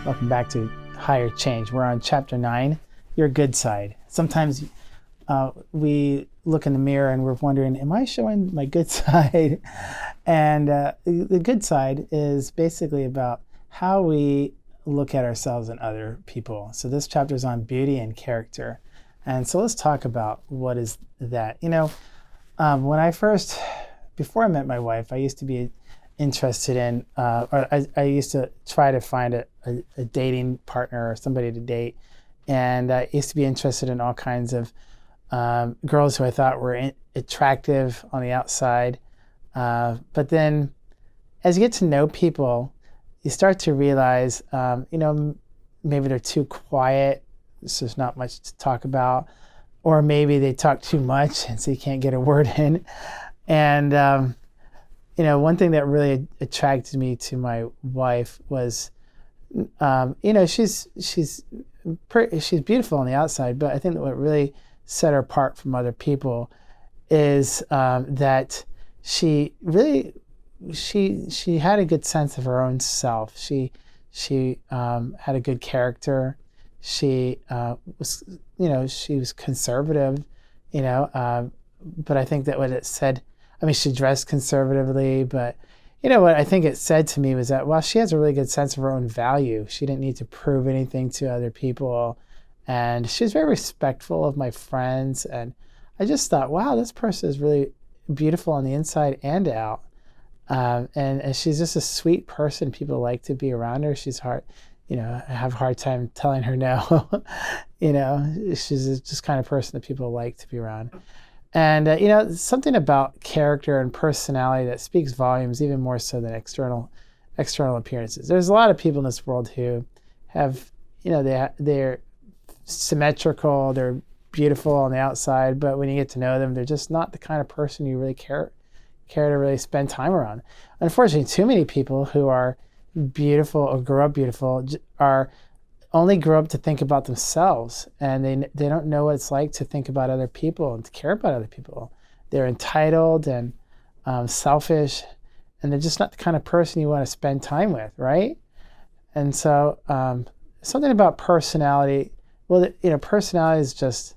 Welcome back to Higher Change. We're on chapter 9, your good side. Sometimes we look in the mirror and we're wondering, am I showing my good side? And the good side is basically about how we look at ourselves and other people. So this chapter is on beauty and character. And so let's talk about what is that. Before I met my wife, I used to be interested in, I used to try to find a dating partner or somebody to date. And I used to be interested in all kinds of girls who I thought were attractive on the outside. But then as you get to know people, you start to realize, maybe they're too quiet, so there's not much to talk about, or maybe they talk too much and so you can't get a word in. And, one thing that really attracted me to my wife was, she's beautiful on the outside, but I think that what really set her apart from other people is that she had a good sense of her own self. She had a good character. She she was conservative, but I think that what it said, she dressed conservatively, but what I think it said to me was that, well, she has a really good sense of her own value. She didn't need to prove anything to other people. And she was very respectful of my friends. And I just thought, wow, this person is really beautiful on the inside and out. And she's just a sweet person. People like to be around her. She's hard, I have a hard time telling her no. She's just kind of person that people like to be around. And, something about character and personality that speaks volumes, even more so than external appearances. There's a lot of people in this world who have, they're symmetrical, they're beautiful on the outside, but when you get to know them, they're just not the kind of person you really care to really spend time around. Unfortunately, too many people who are beautiful or grow up beautiful only grow up to think about themselves, and they don't know what it's like to think about other people and to care about other people. They're entitled and selfish, and they're just not the kind of person you want to spend time with, right? And so something about personality, personality is just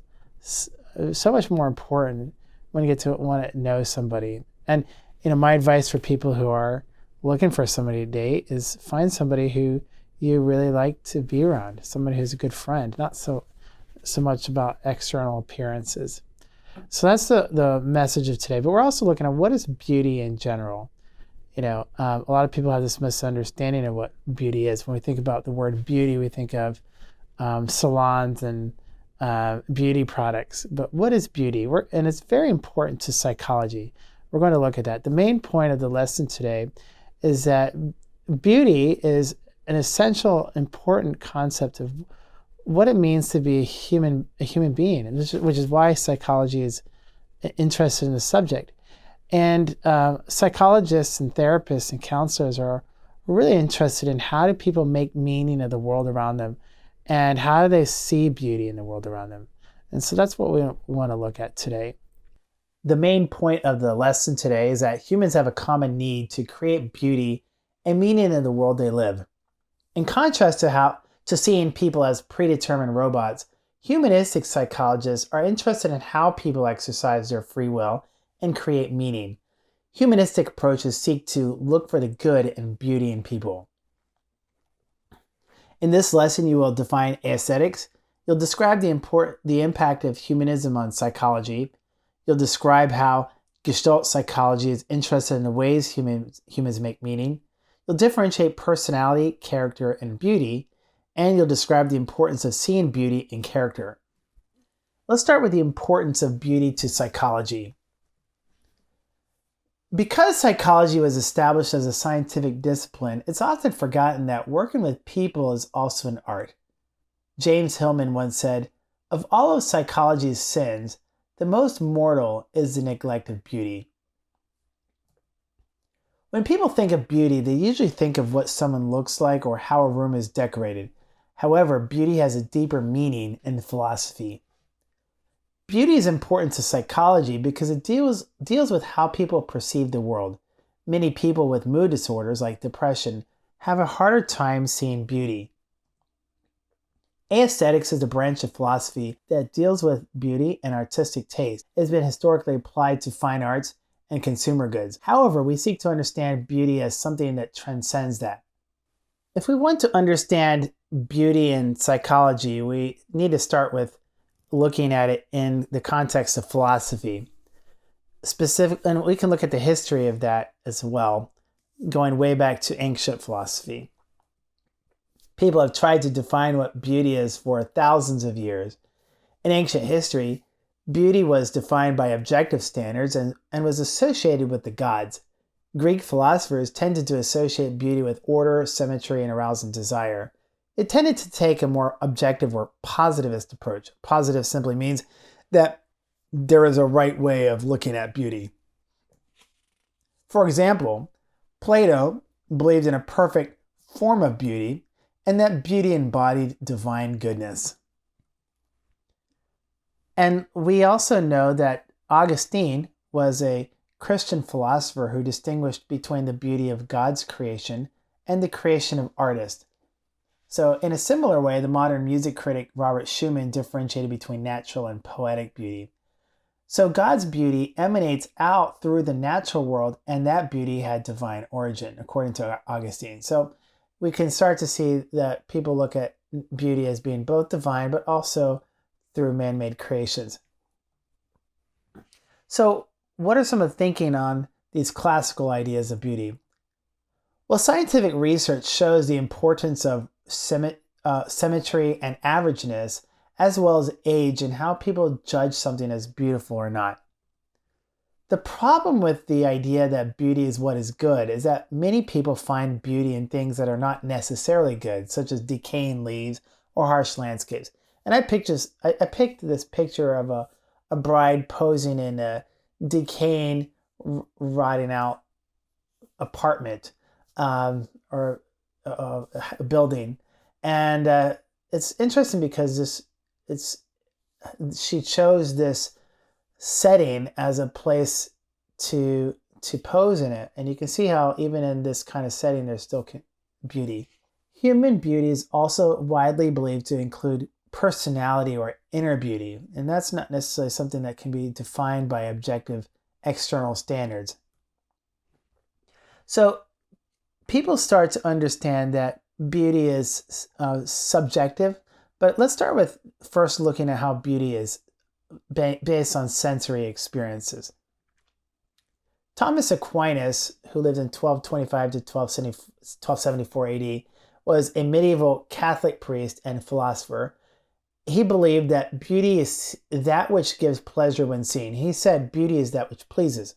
so much more important when you get to want to know somebody. And my advice for people who are looking for somebody to date is find somebody who you really like to be around, somebody who's a good friend, not so much about external appearances. So that's the message of today. But we're also looking at what is beauty in general. A lot of people have this misunderstanding of what beauty is. When we think about the word beauty, we think of salons and beauty products. But what is beauty? And it's very important to psychology. We're going to look at that. The main point of the lesson today is that beauty is an essential, important concept of what it means to be a human being, which is why psychology is interested in the subject. And psychologists and therapists and counselors are really interested in how do people make meaning of the world around them, and how do they see beauty in the world around them. And so that's what we want to look at today. The main point of the lesson today is that humans have a common need to create beauty and meaning in the world they live. In contrast to seeing people as predetermined robots, humanistic psychologists are interested in how people exercise their free will and create meaning. Humanistic approaches seek to look for the good and beauty in people. In this lesson, you will define aesthetics. You'll describe the impact of humanism on psychology. You'll describe how Gestalt psychology is interested in the ways humans make meaning. You'll differentiate personality, character, and beauty, and you'll describe the importance of seeing beauty in character. Let's start with the importance of beauty to psychology. Because psychology was established as a scientific discipline, it's often forgotten that working with people is also an art. James Hillman once said, "Of all of psychology's sins, the most mortal is the neglect of beauty." When people think of beauty, they usually think of what someone looks like or how a room is decorated. However, beauty has a deeper meaning in philosophy. Beauty is important to psychology because it deals with how people perceive the world. Many people with mood disorders like depression have a harder time seeing beauty. Aesthetics is a branch of philosophy that deals with beauty and artistic taste. It has been historically applied to fine arts and consumer goods. However, we seek to understand beauty as something that transcends that. If we want to understand beauty in psychology, we need to start with looking at it in the context of philosophy. And we can look at the history of that as well, going way back to ancient philosophy. People have tried to define what beauty is for thousands of years. In ancient history, beauty was defined by objective standards and was associated with the gods. Greek philosophers tended to associate beauty with order, symmetry, and arousing desire. It tended to take a more objective or positivist approach. Positive simply means that there is a right way of looking at beauty. For example, Plato believed in a perfect form of beauty, and that beauty embodied divine goodness. And we also know that Augustine was a Christian philosopher who distinguished between the beauty of God's creation and the creation of artists. So in a similar way, the modern music critic Robert Schumann differentiated between natural and poetic beauty. So God's beauty emanates out through the natural world, and that beauty had divine origin, according to Augustine. So we can start to see that people look at beauty as being both divine, but also through man-made creations. So what are some of the thinking on these classical ideas of beauty? Well, scientific research shows the importance of symmetry and averageness, as well as age, and how people judge something as beautiful or not. The problem with the idea that beauty is what is good is that many people find beauty in things that are not necessarily good, such as decaying leaves or harsh landscapes. And I picked this picture of a bride posing in a decaying, rotting out apartment or a building. And it's interesting because she chose this setting as a place to pose in it. And you can see how even in this kind of setting, there's still beauty. Human beauty is also widely believed to include personality or inner beauty. And that's not necessarily something that can be defined by objective external standards. So people start to understand that beauty is subjective, but let's start with first looking at how beauty is based on sensory experiences. Thomas Aquinas, who lived in 1225 to 1274 AD, was a medieval Catholic priest and philosopher. He believed that beauty is that which gives pleasure when seen. He said beauty is that which pleases.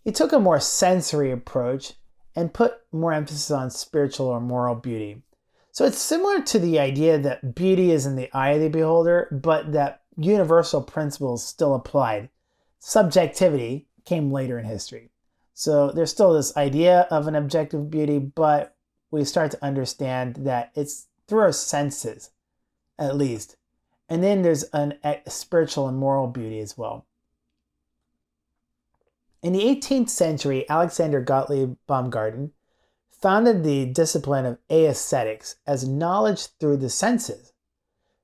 He took a more sensory approach and put more emphasis on spiritual or moral beauty. So it's similar to the idea that beauty is in the eye of the beholder, but that universal principles still applied. Subjectivity came later in history. So there's still this idea of an objective beauty, but we start to understand that it's through our senses, at least. And then there's a spiritual and moral beauty as well. In the 18th century, Alexander Gottlieb Baumgarten founded the discipline of aesthetics as knowledge through the senses.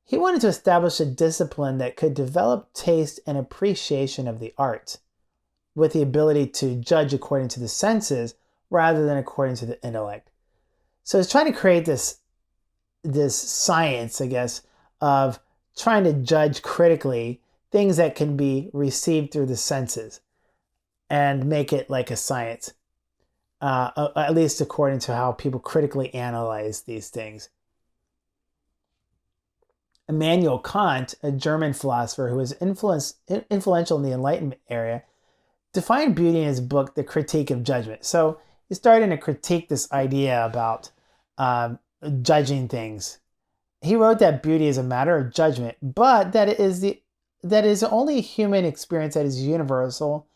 He wanted to establish a discipline that could develop taste and appreciation of the arts, with the ability to judge according to the senses rather than according to the intellect. So he's trying to create this science, I guess, of trying to judge critically things that can be received through the senses and make it like a science, at least according to how people critically analyze these things. Immanuel Kant, a German philosopher who was influential in the Enlightenment era, defined beauty in his book, The Critique of Judgment. So he's starting to critique this idea about judging things. He wrote that beauty is a matter of judgment, but that it is only a human experience that is universal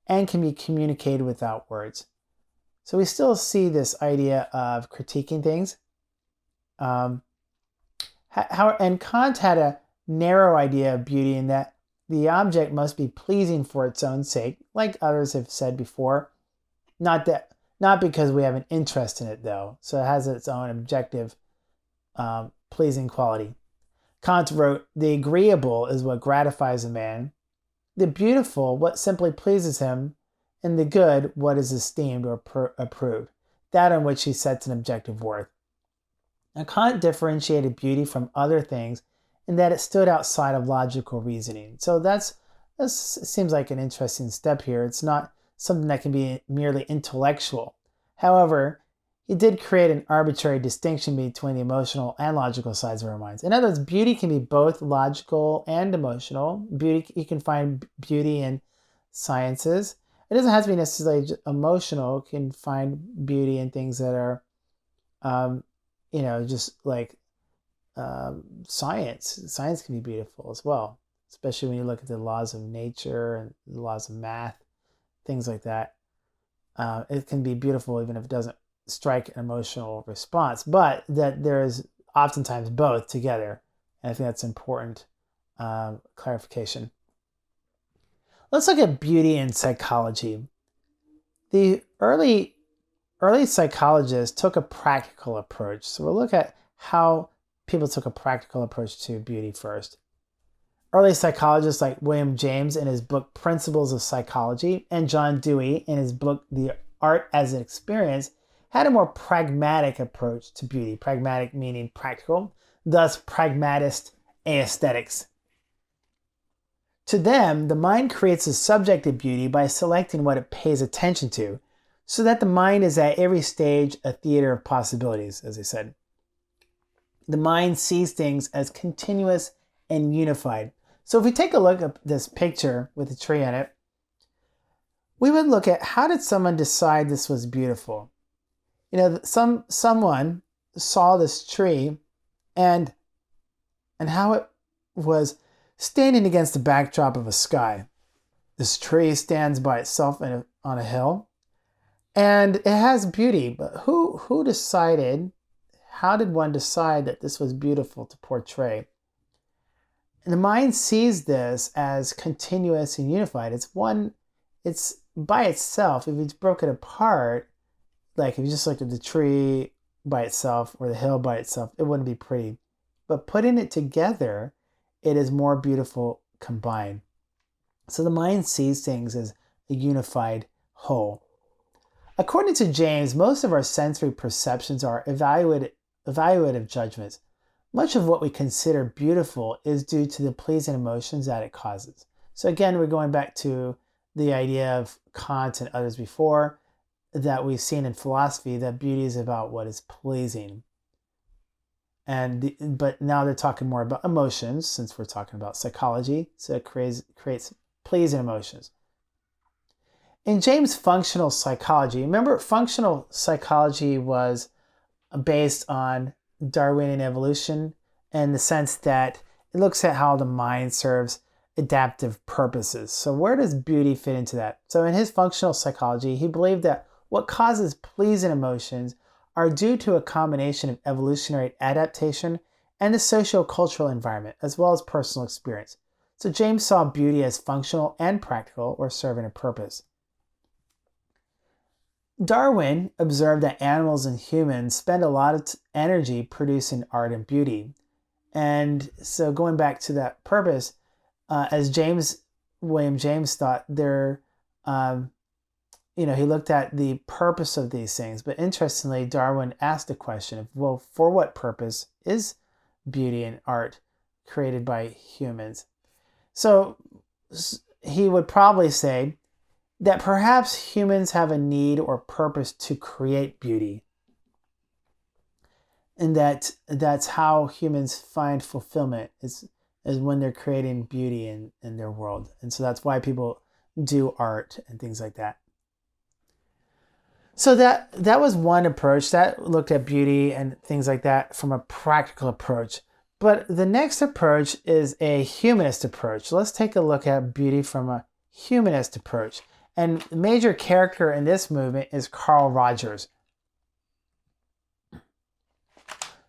and can be communicated without words. So we still see this idea of critiquing things. And Kant had a narrow idea of beauty in that the object must be pleasing for its own sake, like others have said before. Not because we have an interest in it, though. So it has its own objective pleasing quality. Kant wrote, "The agreeable is what gratifies a man, the beautiful, what simply pleases him, and the good, what is esteemed or approved, that on which he sets an objective worth." Now, Kant differentiated beauty from other things in that it stood outside of logical reasoning. So this seems like an interesting step here. It's not something that can be merely intellectual. However, he did create an arbitrary distinction between the emotional and logical sides of our minds. In other words, beauty can be both logical and emotional. Beauty, you can find beauty in sciences. It doesn't have to be necessarily emotional. You can find beauty in things that are, just like science. Science can be beautiful as well, especially when you look at the laws of nature and the laws of math, things like that. It can be beautiful even if it doesn't strike an emotional response, but that there is oftentimes both together. And I think that's important clarification. Let's look at beauty in psychology. The early psychologists took a practical approach. So we'll look at how people took a practical approach to beauty first. Early psychologists like William James in his book Principles of Psychology and John Dewey in his book The Art as an Experience had a more pragmatic approach to beauty. Pragmatic meaning practical, thus pragmatist aesthetics. To them, the mind creates a subjective beauty by selecting what it pays attention to, so that the mind is at every stage a theater of possibilities, as I said. The mind sees things as continuous and unified. So if we take a look at this picture with a tree in it, we would look at how did someone decide this was beautiful? Someone saw this tree and how it was standing against the backdrop of a sky. This tree stands by itself on a hill, and it has beauty. But who decided? How did one decide that this was beautiful to portray? And the mind sees this as continuous and unified. It's by itself. If you broke it apart, like if you just looked at the tree by itself or the hill by itself, it wouldn't be pretty. But putting it together, it is more beautiful combined. So the mind sees things as a unified whole. According to James, most of our sensory perceptions are evaluative judgments. Much of what we consider beautiful is due to the pleasing emotions that it causes. So again, we're going back to the idea of Kant and others before that we've seen in philosophy, that beauty is about what is pleasing. But now they're talking more about emotions, since we're talking about psychology. So it creates pleasing emotions. In James' functional psychology, remember, functional psychology was based on Darwinian evolution in the sense that it looks at how the mind serves adaptive purposes. So where does beauty fit into that? So in his functional psychology, he believed that what causes pleasing emotions are due to a combination of evolutionary adaptation and the socio-cultural environment, as well as personal experience. So James saw beauty as functional and practical, or serving a purpose. Darwin observed that animals and humans spend a lot of energy producing art and beauty. And so going back to that purpose, as William James thought, he looked at the purpose of these things. But interestingly, Darwin asked the question of, well, for what purpose is beauty and art created by humans? So he would probably say that perhaps humans have a need or purpose to create beauty. And that's how humans find fulfillment, is when they're creating beauty in their world. And so that's why people do art and things like that. So that was one approach that looked at beauty and things like that from a practical approach. But the next approach is a humanist approach. Let's take a look at beauty from a humanist approach. And the major character in this movement is Carl Rogers.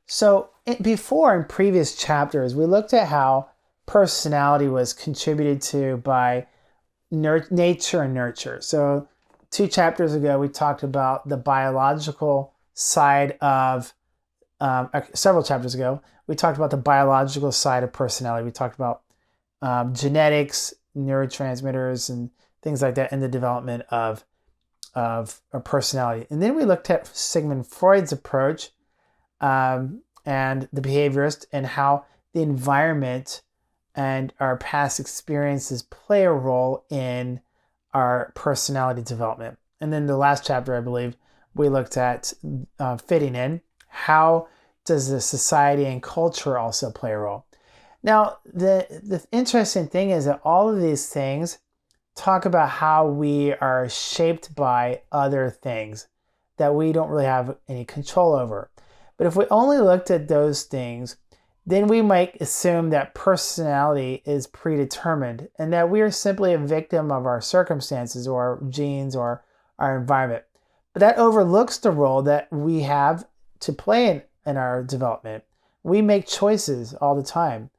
So before, in previous chapters, we looked at how personality was contributed to by nature and nurture. So 2 chapters ago, we talked about the biological side of several chapters ago, we talked about the biological side of personality. We talked about genetics, neurotransmitters, and things like that in the development of a personality. And then we looked at Sigmund Freud's approach and the behaviorist, and how the environment and our past experiences play a role in our personality development. And then the last chapter, I believe, we looked at fitting in. How does the society and culture also play a role? Now, the interesting thing is that all of these things talk about how we are shaped by other things that we don't really have any control over. But if we only looked at those things, then we might assume that personality is predetermined and that we are simply a victim of our circumstances or our genes or our environment. But that overlooks the role that we have to play in our development. We make choices all the time,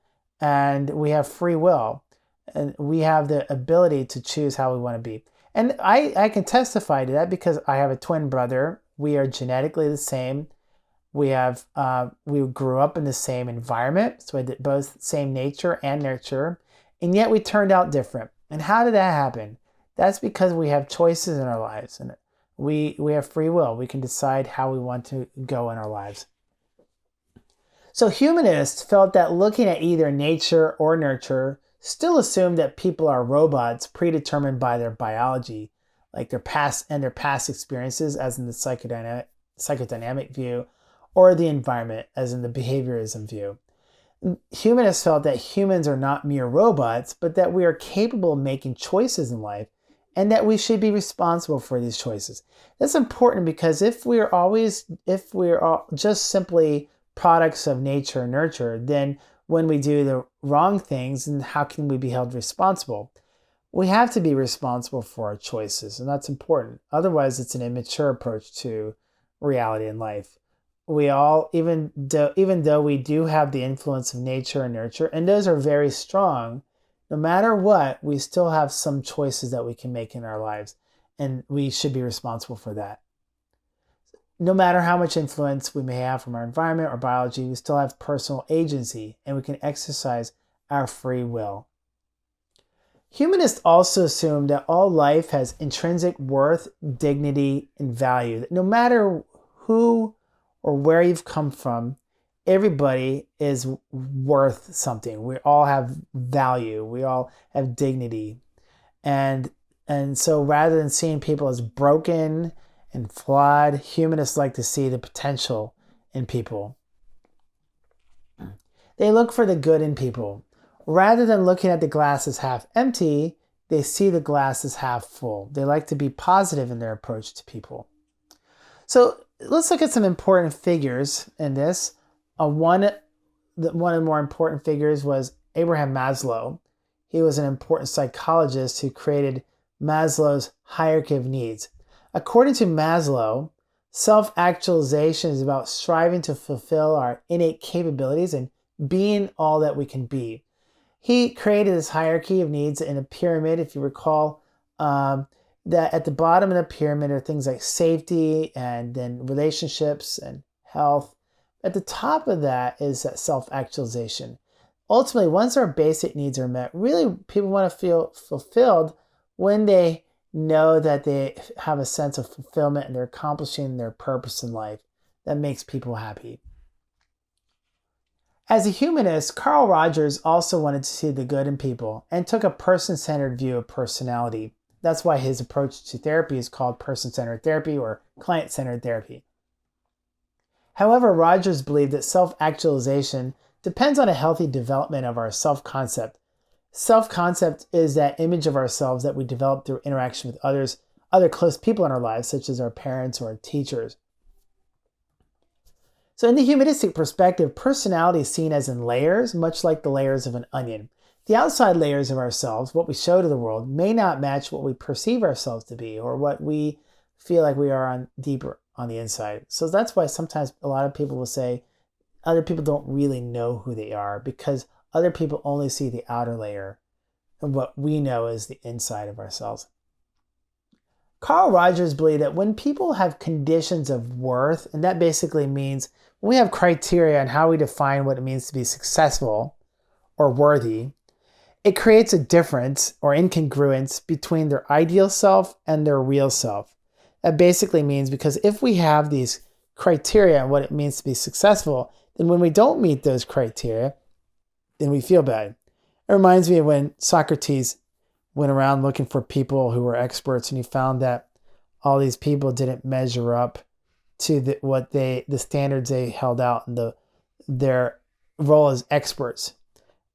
and we have free will, and we have the ability to choose how we want to be. And I can testify to that because I have a twin brother. We are genetically the same. We grew up in the same environment, so we did both same nature and nurture, and yet we turned out different. And how did that happen? That's because we have choices in our lives, and we have free will. We can decide how we want to go in our lives. So humanists felt that looking at either nature or nurture still assumed that people are robots predetermined by their biology, like their past experiences, as in the psychodynamic view, or the environment, as in the behaviorism view. Humanists felt that humans are not mere robots, but that we are capable of making choices in life, and that we should be responsible for these choices. That's important because if we're just simply products of nature and nurture, then when we do the wrong things, then how can we be held responsible? We have to be responsible for our choices, and that's important. Otherwise, it's an immature approach to reality and life. We all, even though we do have the influence of nature and nurture, and those are very strong, no matter what, we still have some choices that we can make in our lives, and we should be responsible for that. No matter how much influence we may have from our environment or biology, we still have personal agency, and we can exercise our free will. Humanists also assume that all life has intrinsic worth, dignity, and value. That no matter who or where you've come from, everybody is worth something. We all have value. We all have dignity. And so rather than seeing people as broken and flawed, humanists like to see the potential in people. They look for the good in people. Rather than looking at the glass as half empty, they see the glass as half full. They like to be positive in their approach to people. So let's look at some important figures in this. One of the more important figures was Abraham Maslow. He was an important psychologist who created Maslow's hierarchy of needs. According to Maslow, self-actualization is about striving to fulfill our innate capabilities and being all that we can be. He created this hierarchy of needs in a pyramid, if you recall, that at the bottom of the pyramid are things like safety and then relationships and health. At the top of that is self-actualization. Ultimately, once our basic needs are met, really people want to feel fulfilled when they know that they have a sense of fulfillment and they're accomplishing their purpose in life. That makes people happy. As a humanist, Carl Rogers also wanted to see the good in people and took a person-centered view of personality. That's why his approach to therapy is called person-centered therapy or client-centered therapy. However, Rogers believed that self-actualization depends on a healthy development of our self-concept. Self-concept is that image of ourselves that we develop through interaction with other close people in our lives, such as our parents or our teachers. So in the humanistic perspective, personality is seen as in layers, much like the layers of an onion. The outside layers of ourselves, what we show to the world, may not match what we perceive ourselves to be or what we feel like we are deeper on the inside. So that's why sometimes a lot of people will say other people don't really know who they are because other people only see the outer layer, and what we know is the inside of ourselves. Carl Rogers believed that when people have conditions of worth, and that basically means when we have criteria on how we define what it means to be successful or worthy, it creates a difference or incongruence between their ideal self and their real self. That basically means because if we have these criteria on what it means to be successful, then when we don't meet those criteria, then we feel bad. It reminds me of when Socrates went around looking for people who were experts, and he found that all these people didn't measure up to the standards they held out in their role as experts.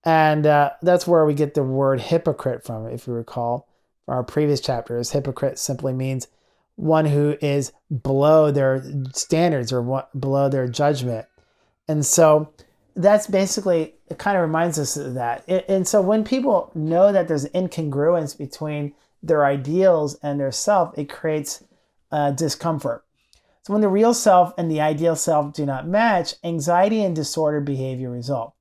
And that's where we get the word hypocrite from, if you recall from our previous chapters. Hypocrite simply means one who is below their standards or below their judgment. And so that's basically, it kind of reminds us of that. And so when people know that there's incongruence between their ideals and their self, it creates discomfort. So when the real self and the ideal self do not match, anxiety and disordered behavior result.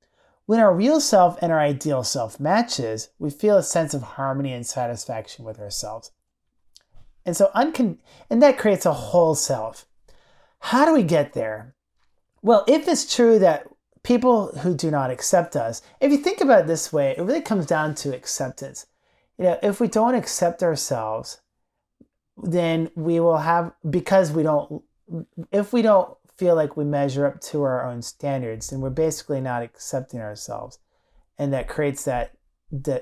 When our real self and our ideal self matches, we feel a sense of harmony and satisfaction with ourselves. And so and that creates a whole self. How do we get there? Well, if it's true that people who do not accept us, if you think about it this way, it really comes down to acceptance. If we don't accept ourselves, then we will have, if we don't feel like we measure up to our own standards, then we're basically not accepting ourselves. And that creates that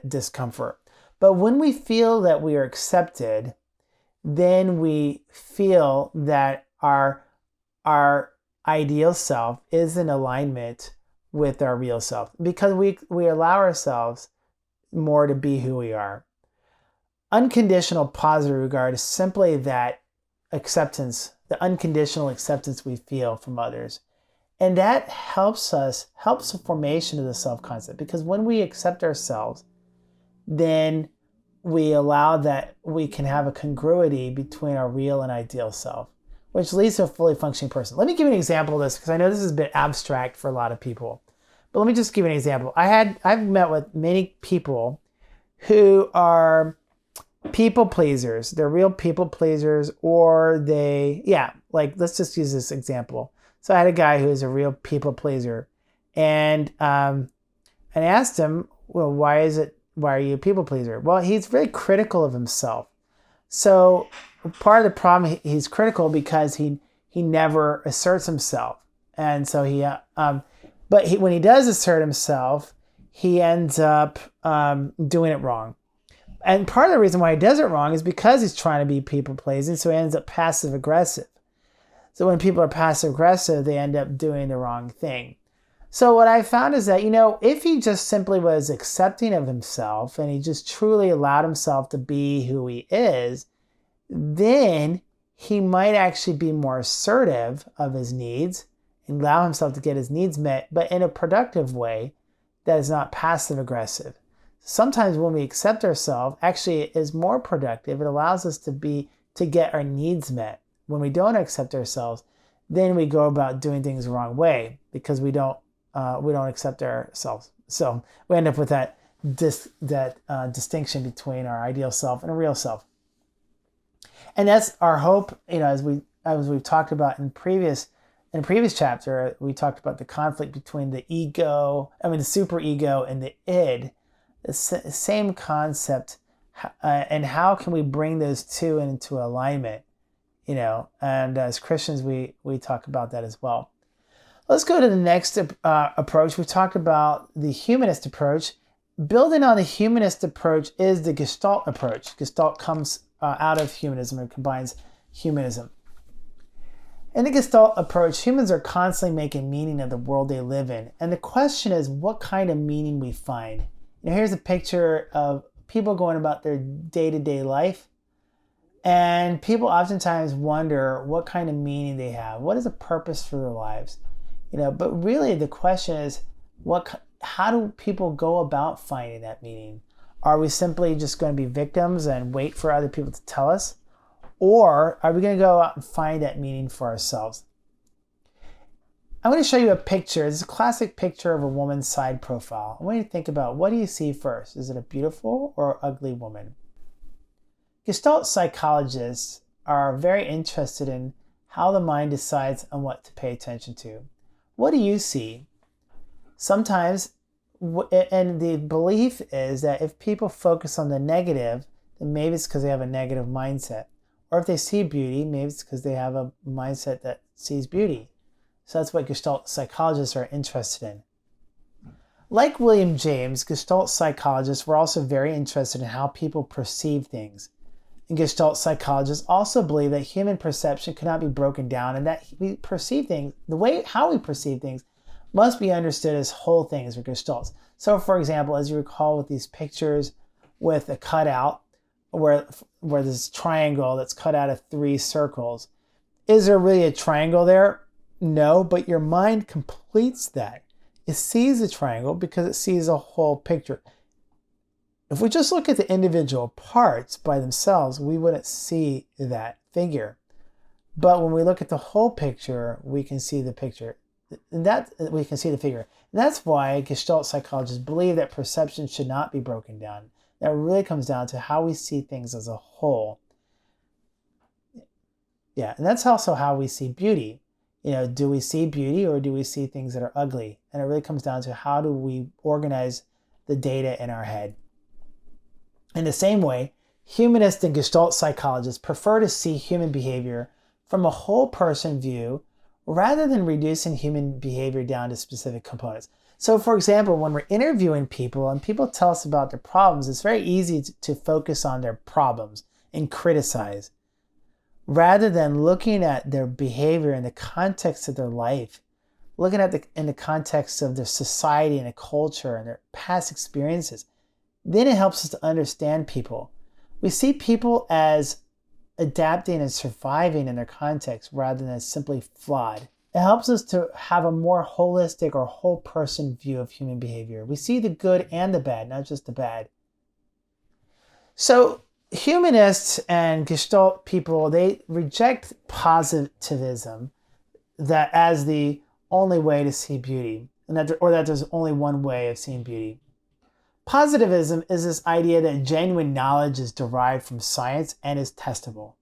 discomfort. But when we feel that we are accepted, then we feel that our ideal self is in alignment with our real self, because we allow ourselves more to be who we are. Unconditional positive regard is simply that acceptance, the unconditional acceptance we feel from others. And that helps the formation of the self-concept, because when we accept ourselves, then we allow that we can have a congruity between our real and ideal self, which leads to a fully functioning person. Let me give you an example of this, because I know this is a bit abstract for a lot of people. But let me just give you an example. I've met with many people who are people pleasers. They're real people pleasers, or let's just use this example. So I had a guy who is a real people pleaser, and I asked him, well, why are you a people pleaser? Well, he's very critical of himself. So part of the problem, he's critical because he never asserts himself. And so when he does assert himself, he ends up doing it wrong. And part of the reason why he does it wrong is because he's trying to be people pleasing, so he ends up passive aggressive. So when people are passive aggressive, they end up doing the wrong thing. So what I found is that, if he just simply was accepting of himself and he just truly allowed himself to be who he is, then he might actually be more assertive of his needs and allow himself to get his needs met, but in a productive way that is not passive aggressive. Sometimes when we accept ourselves, actually it is more productive. It allows us to get our needs met. When we don't accept ourselves, then we go about doing things the wrong way because we don't accept ourselves. So we end up with that distinction between our ideal self and a real self. And that's our hope, as we've talked about in a previous chapter, we talked about the conflict between the superego and the id. The same concept, and how can we bring those two into alignment? And as Christians, we talk about that as well. Let's go to the next approach. We talked about the humanist approach. Building on the humanist approach is the Gestalt approach. Gestalt comes out of humanism and combines humanism. In the Gestalt approach, humans are constantly making meaning of the world they live in. And the question is what kind of meaning we find. Here's a picture of people going about their day-to-day life. And people oftentimes wonder what kind of meaning they have. What is the purpose for their lives? But really the question is, how do people go about finding that meaning? Are we simply just going to be victims and wait for other people to tell us? Or are we going to go out and find that meaning for ourselves? I'm going to show you a picture. This is a classic picture of a woman's side profile. I want you to think about, what do you see first? Is it a beautiful or ugly woman? Gestalt psychologists are very interested in how the mind decides on what to pay attention to. What do you see? Sometimes, and the belief is that if people focus on the negative, then maybe it's because they have a negative mindset. Or if they see beauty, maybe it's because they have a mindset that sees beauty. So that's what Gestalt psychologists are interested in. Like William James, Gestalt psychologists were also very interested in how people perceive things. And Gestalt psychologists also believe that human perception cannot be broken down and that we perceive things, how we perceive things must be understood as whole things or Gestalts. So for example, as you recall with these pictures with a cutout where this triangle that's cut out of 3 circles, is there really a triangle there? No, but your mind completes that. It sees the triangle because it sees a whole picture. If we just look at the individual parts by themselves, we wouldn't see that figure. But when we look at the whole picture, we can see the picture. We can see the figure. And that's why Gestalt psychologists believe that perception should not be broken down. That really comes down to how we see things as a whole. Yeah, and that's also how we see beauty. Do we see beauty or do we see things that are ugly? And it really comes down to how do we organize the data in our head. In the same way, humanists and Gestalt psychologists prefer to see human behavior from a whole person view rather than reducing human behavior down to specific components. So for example, when we're interviewing people and people tell us about their problems, it's very easy to focus on their problems and criticize, rather than looking at their behavior in the context of their life, looking at in the context of their society and their culture and their past experiences. Then it helps us to understand people. We see people as adapting and surviving in their context rather than as simply flawed. It helps us to have a more holistic or whole person view of human behavior. We see the good and the bad, not just the bad. So humanists and Gestalt people, they reject positivism that as the only way to see beauty, or that there's only one way of seeing beauty. Positivism is this idea that genuine knowledge is derived from science and is testable.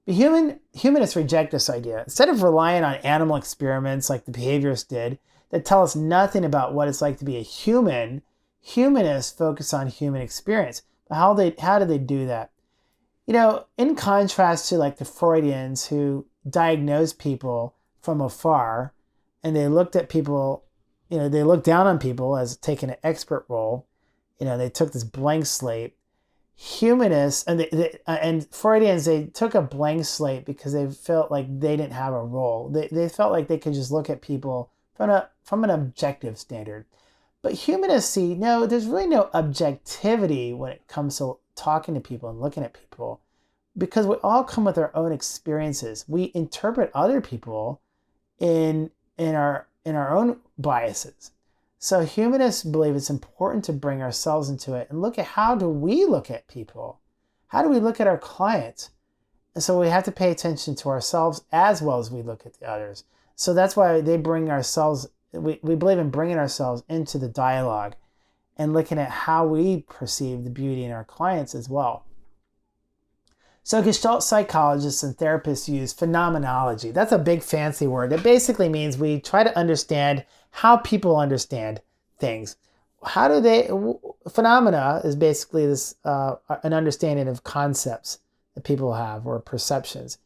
But humanists reject this idea. Instead of relying on animal experiments like the behaviorists did that tell us nothing about what it's like to be a human, humanists focus on human experience. But how do they do that? In contrast to like the Freudians who diagnosed people from afar and they looked at people, they looked down on people as taking an expert role. They took this blank slate. Humanists and Freudians, they took a blank slate because they felt like they didn't have a role. They felt like they could just look at people from an objective standard. But humanists see, no, there's really no objectivity when it comes to talking to people and looking at people, because we all come with our own experiences. We interpret other people in our own biases. So humanists believe it's important to bring ourselves into it and look at how do we look at people? How do we look at our clients? And so we have to pay attention to ourselves as well as we look at the others. So that's why we believe in bringing ourselves into the dialogue and looking at how we perceive the beauty in our clients as well. So Gestalt psychologists and therapists use phenomenology. That's a big fancy word. It basically means we try to understand how people understand things. Phenomena is basically this an understanding of concepts that people have or perceptions.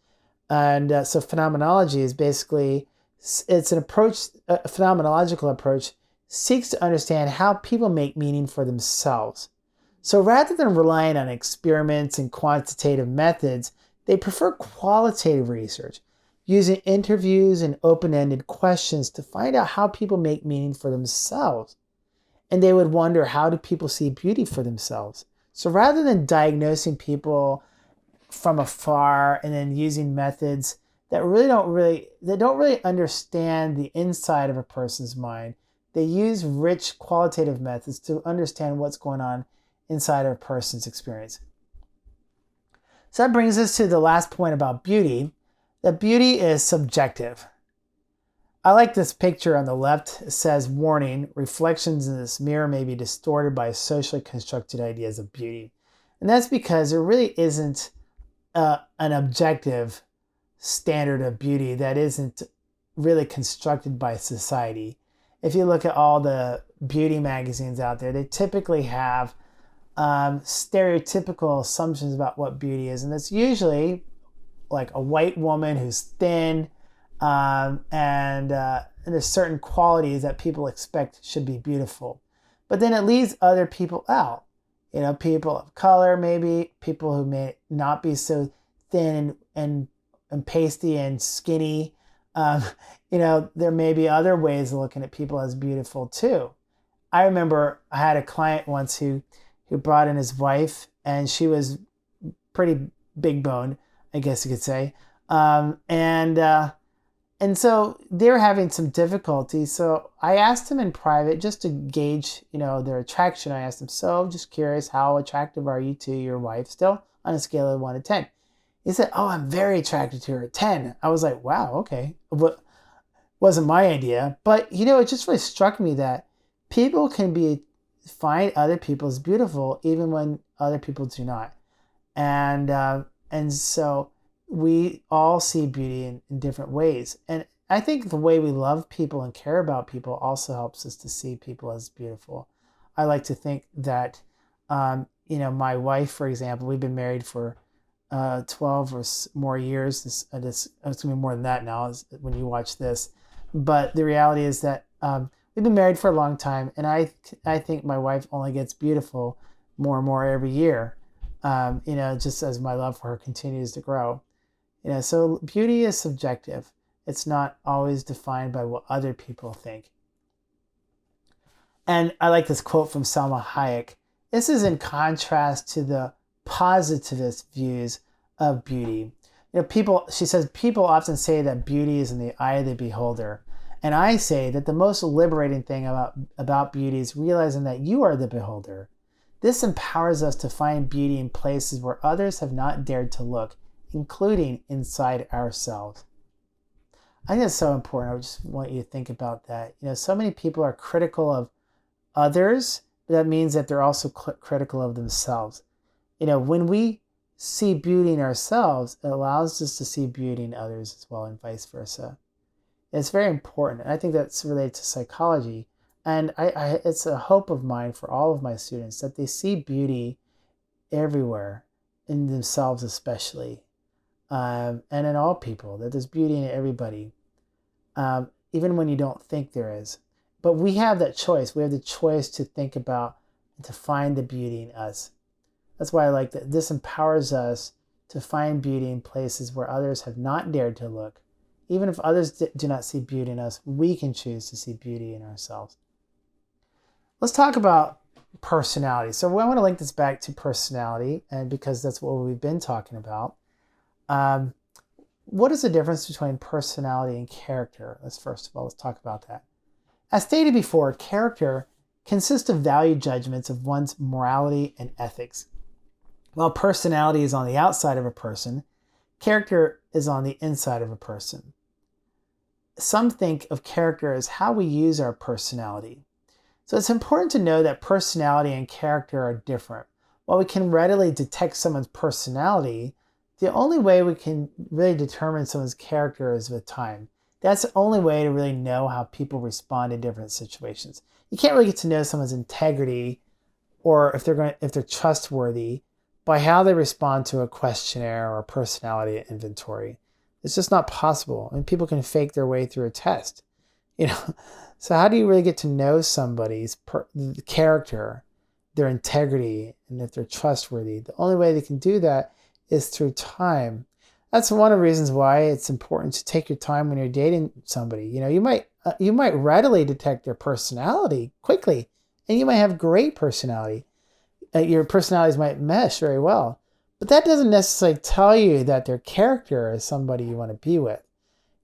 And so phenomenology is basically, it's an approach, a phenomenological approach seeks to understand how people make meaning for themselves. So rather than relying on experiments and quantitative methods, they prefer qualitative research, using interviews and open-ended questions to find out how people make meaning for themselves. And they would wonder, how do people see beauty for themselves? So rather than diagnosing people from afar and then using methods that don't really understand the inside of a person's mind, they use rich qualitative methods to understand what's going on inside of a person's experience. So that brings us to the last point about beauty, that beauty is subjective. I like this picture on the left. It says, warning, reflections in this mirror may be distorted by socially constructed ideas of beauty. And that's because there really isn't an objective standard of beauty that isn't really constructed by society. If you look at all the beauty magazines out there, they typically have stereotypical assumptions about what beauty is, and it's usually like a white woman who's thin, and there's certain qualities that people expect should be beautiful. But then it leaves other people out. People of color, maybe people who may not be so thin and pasty and skinny. Um, there may be other ways of looking at people as beautiful too. I remember I had a client once who brought in his wife, and she was pretty big boned, I guess you could say. And so they were having some difficulty. So I asked him in private just to gauge, their attraction. I asked him, so just curious, how attractive are you to your wife still on a scale of 1 to 10? He said, oh, I'm very attracted to her, 10. I was like, wow, okay. But wasn't my idea. But, it just really struck me that people can find other people as beautiful even when other people do not. And so we all see beauty in different ways. And I think the way we love people and care about people also helps us to see people as beautiful. I like to think that, my wife, for example, we've been married for 12 or more years. It's going to be more than that now when you watch this. But the reality is that we've been married for a long time, and I think my wife only gets beautiful more and more every year, just as my love for her continues to grow. So beauty is subjective. It's not always defined by what other people think. And I like this quote from Salma Hayek. This is in contrast to the positivist views of beauty. She says, people often say that beauty is in the eye of the beholder. And I say that the most liberating thing about beauty is realizing that you are the beholder. This empowers us to find beauty in places where others have not dared to look, including inside ourselves. I think that's so important. I just want you to think about that. So many people are critical of others, but that means that they're also critical of themselves. When we see beauty in ourselves, it allows us to see beauty in others as well, and vice versa. It's very important. And I think that's related to psychology. And it's a hope of mine for all of my students that they see beauty everywhere, in themselves especially, and in all people, that there's beauty in everybody, even when you don't think there is. But we have that choice. We have the choice to think about and to find the beauty in us. That's why I like that. This empowers us to find beauty in places where others have not dared to look. Even if others do not see beauty in us, we can choose to see beauty in ourselves. Let's talk about personality. So I want to link this back to personality, and because that's what we've been talking about. What is the difference between personality and character? Let's talk about that. As stated before, character consists of value judgments of one's morality and ethics. While personality is on the outside of a person, character is on the inside of a person. Some think of character as how we use our personality. So it's important to know that personality and character are different. While we can readily detect someone's personality, the only way we can really determine someone's character is with time. That's the only way to really know how people respond in different situations. You can't really get to know someone's integrity or if they're trustworthy by how they respond to a questionnaire or a personality inventory. It's just not possible. I mean, people can fake their way through a test, So how do you really get to know somebody's character, their integrity, and if they're trustworthy? The only way they can do that is through time. That's one of the reasons why it's important to take your time when you're dating somebody. You might readily detect their personality quickly, and you might have great personality. Your personalities might mesh very well, but that doesn't necessarily tell you that their character is somebody you want to be with.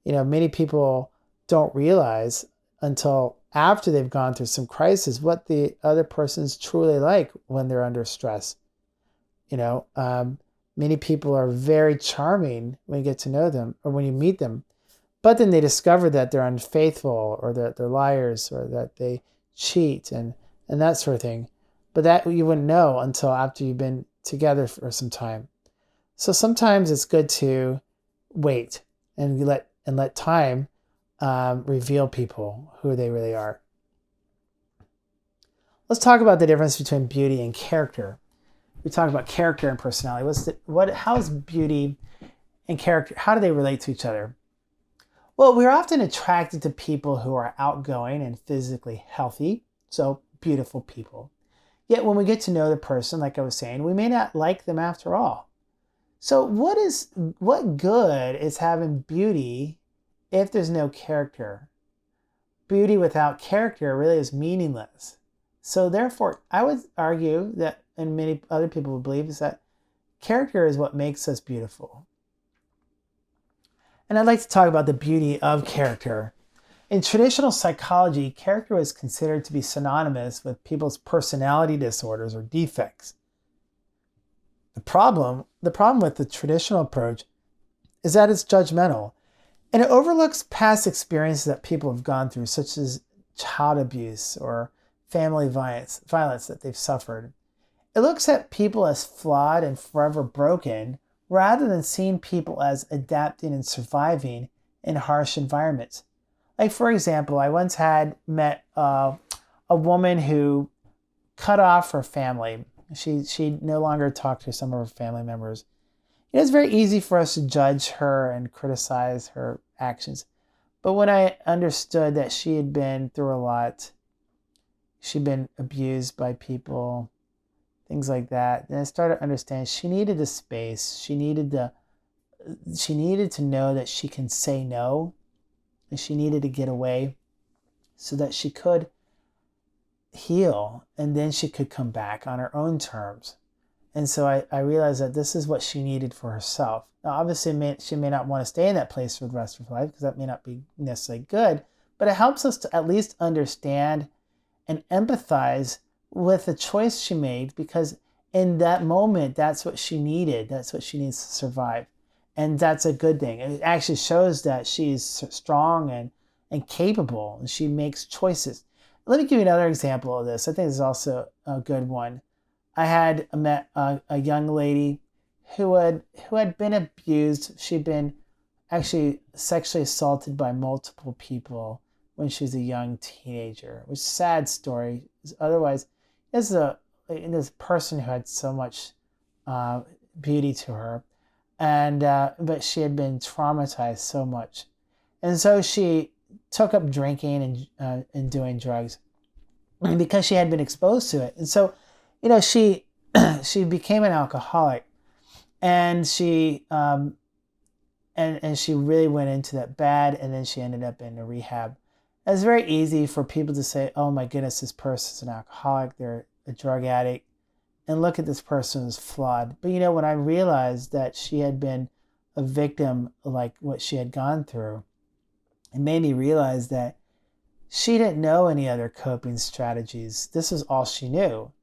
Many people don't realize until after they've gone through some crisis what the other person's truly like when they're under stress. Many people are very charming when you get to know them or when you meet them, but then they discover that they're unfaithful or that they're liars or that they cheat and that sort of thing. But that you wouldn't know until after you've been together for some time. So sometimes it's good to wait and let time reveal people who they really are. Let's talk about the difference between beauty and character. We talk about character and personality. How's beauty and character, how do they relate to each other? Well, we're often attracted to people who are outgoing and physically healthy, so beautiful people. Yet when we get to know the person, like I was saying, we may not like them after all. So what good is having beauty if there's no character? Beauty without character really is meaningless. So therefore, I would argue that, and many other people would believe, is that character is what makes us beautiful. And I'd like to talk about the beauty of character. In traditional psychology, character was considered to be synonymous with people's personality disorders or defects. The problem with the traditional approach is that it's judgmental, and it overlooks past experiences that people have gone through, such as child abuse or family violence that they've suffered. It looks at people as flawed and forever broken, rather than seeing people as adapting and surviving in harsh environments. Like, for example, I once met a woman who cut off her family. She no longer talked to some of her family members. It was very easy for us to judge her and criticize her actions. But when I understood that she had been through a lot, she'd been abused by people, things like that, then I started to understand she needed a space. She needed to know that she can say no, and she needed to get away so that she could heal, and then she could come back on her own terms. And so I realized that this is what she needed for herself. Now, obviously, she may not want to stay in that place for the rest of her life because that may not be necessarily good, but it helps us to at least understand and empathize with the choice she made, because in that moment, that's what she needed. That's what she needs to survive. And that's a good thing. It actually shows that she's strong and capable, and she makes choices. Let me give you another example of this. I think this is also a good one. I had met a young lady who had been abused. She'd been actually sexually assaulted by multiple people when she was a young teenager, which is a sad story. Otherwise, this is a person who had so much beauty to her, and but she had been traumatized so much, and so she took up drinking and doing drugs, because she had been exposed to it. And so, she she became an alcoholic, and she and she really went into that bad, and then she ended up in a rehab. It's very easy for people to say, oh my goodness, this person's an alcoholic, they're a drug addict, and look at this person as flawed. But when I realized that she had been a victim like what she had gone through, it made me realize that she didn't know any other coping strategies. This was all she knew.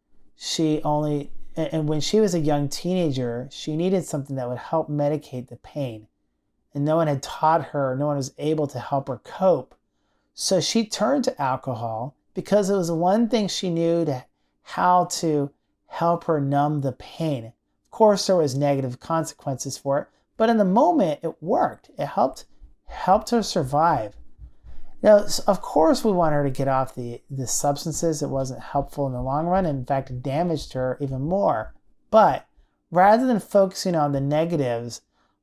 And when she was a young teenager, she needed something that would help medicate the pain. And no one had taught her, no one was able to help her cope. So she turned to alcohol because it was the one thing she knew how to help her numb the pain. Of course, there was negative consequences for it, but in the moment, it worked. It helped her survive. Now, of course, we want her to get off the substances. It wasn't helpful in the long run. In fact, it damaged her even more. But rather than focusing on the negatives,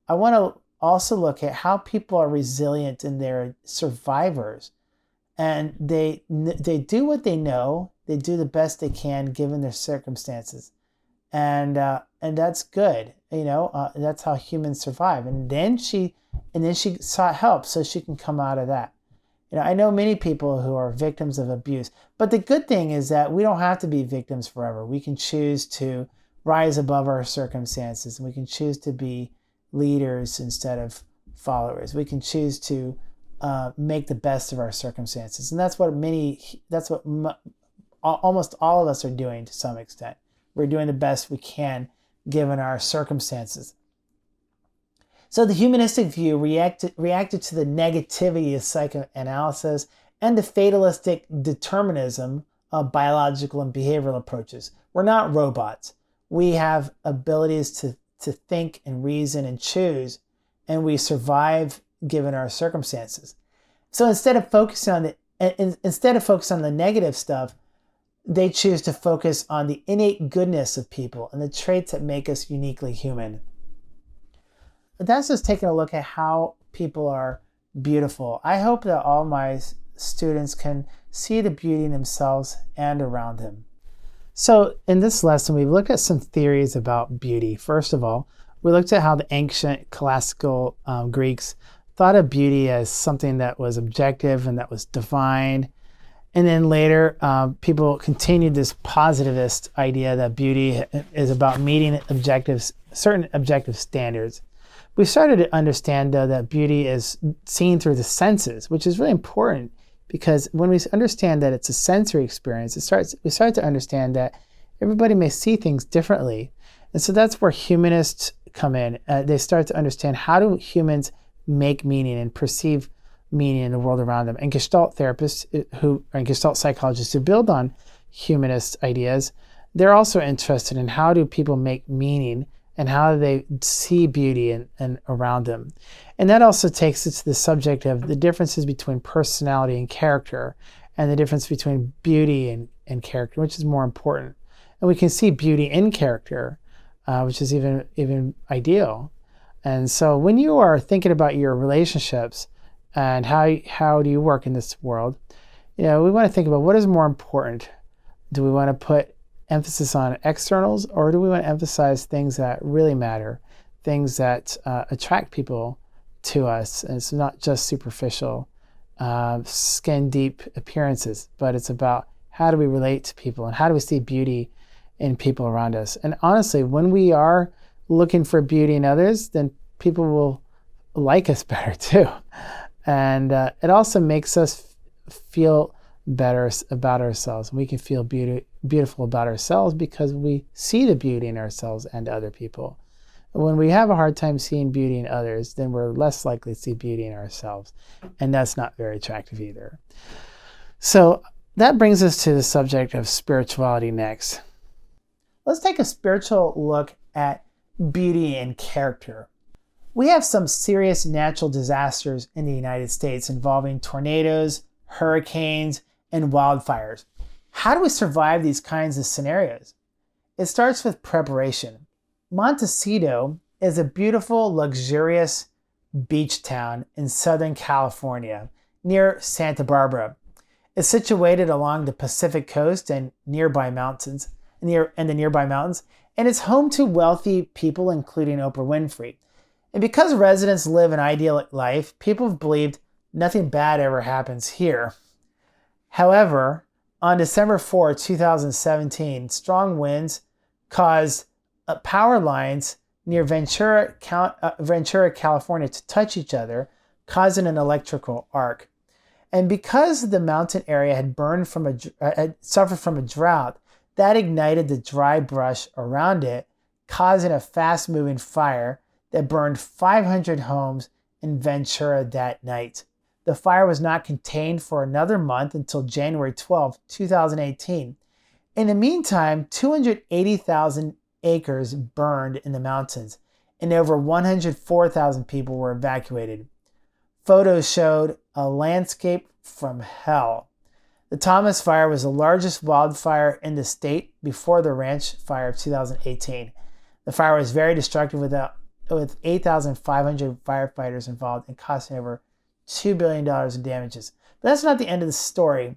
I want to also look at how people are resilient and they're survivors. And they do what they know. They do the best they can given their circumstances. And that's good. That's how humans survive. And then she sought help so she can come out of that. I know many people who are victims of abuse, but the good thing is that we don't have to be victims forever. We can choose to rise above our circumstances, and we can choose to be leaders instead of followers. We can choose to make the best of our circumstances, and that's what almost all of us are doing to some extent. We're doing the best we can given our circumstances. So the humanistic view reacted to the negativity of psychoanalysis and the fatalistic determinism of biological and behavioral approaches. We're not robots. We have abilities to to think and reason and choose, and we survive given our circumstances. So instead of focusing on the negative stuff, they choose to focus on the innate goodness of people and the traits that make us uniquely human. But that's just taking a look at how people are beautiful. I hope that all my students can see the beauty in themselves and around them. So in this lesson, we've looked at some theories about beauty. First of all, we looked at how the ancient classical Greeks thought of beauty as something that was objective and that was divine. And then later, people continued this positivist idea that beauty is about meeting certain objective standards. We started to understand, though, that beauty is seen through the senses, which is really important because when we understand that it's a sensory experience, we start to understand that everybody may see things differently. And so that's where humanists come in. They start to understand, how do humans make meaning and perceive meaning in the world around them? And Gestalt therapists and Gestalt psychologists who build on humanist ideas, they're also interested in how do people make meaning and how do they see beauty and around them. And that also takes us to the subject of the differences between personality and character, and the difference between beauty and character, which is more important. And we can see beauty in character, which is even ideal. And so when you are thinking about your relationships and how do you work in this world, we want to think about what is more important. Do we want to put emphasis on externals, or do we want to emphasize things that really matter, things that attract people to us? And it's not just superficial, skin deep appearances, but it's about how do we relate to people and how do we see beauty in people around us. And honestly, when we are looking for beauty in others, then people will like us better too. And it also makes us feel better about ourselves. We can feel beautiful about ourselves because we see the beauty in ourselves and other people. When we have a hard time seeing beauty in others, then we're less likely to see beauty in ourselves. And that's not very attractive either. So that brings us to the subject of spirituality next. Let's take a spiritual look at beauty and character. We have some serious natural disasters in the United States involving tornadoes, hurricanes, and wildfires. How do we survive these kinds of scenarios? It starts with preparation. Montecito is a beautiful, luxurious beach town in Southern California near Santa Barbara. It's situated along the Pacific coast and the nearby mountains, and it's home to wealthy people, including Oprah Winfrey. And because residents live an idyllic life, people have believed nothing bad ever happens here. However, on December 4, 2017, strong winds caused power lines near Ventura, California to touch each other, causing an electrical arc. And because the mountain area had suffered from a drought, that ignited the dry brush around it, causing a fast-moving fire that burned 500 homes in Ventura that night. The fire was not contained for another month until January 12, 2018. In the meantime, 280,000 acres burned in the mountains, and over 104,000 people were evacuated. Photos showed a landscape from hell. The Thomas Fire was the largest wildfire in the state before the Ranch Fire of 2018. The fire was very destructive with 8,500 firefighters involved and costing over $2 billion in damages. But that's not the end of the story.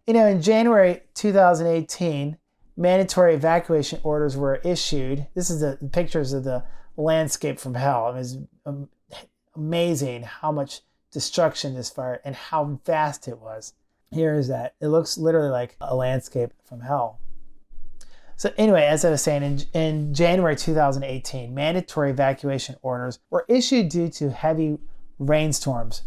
In January 2018, mandatory evacuation orders were issued. This is the pictures of the landscape from hell. It was amazing how much destruction this fire and how vast it was. Here is that. It looks literally like a landscape from hell. So anyway, as I was saying, in January 2018, mandatory evacuation orders were issued due to heavy rainstorms.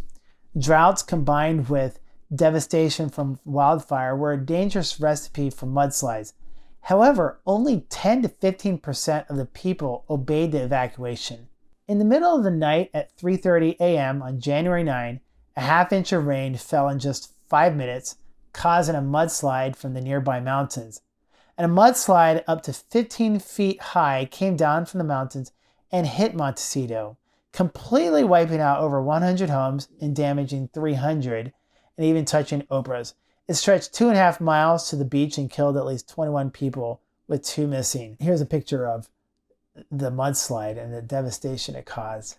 Droughts combined with devastation from wildfire were a dangerous recipe for mudslides. However, only 10 to 15% of the people obeyed the evacuation. In the middle of the night at 3:30 a.m. on January 9, a half-inch of rain fell in just 5 minutes, causing a mudslide from the nearby mountains. And a mudslide up to 15 feet high came down from the mountains and hit Montecito, completely wiping out over 100 homes and damaging 300, and even touching Oprah's. It stretched 2.5 miles to the beach and killed at least 21 people, with 2 missing. Here's a picture of the mudslide and the devastation it caused.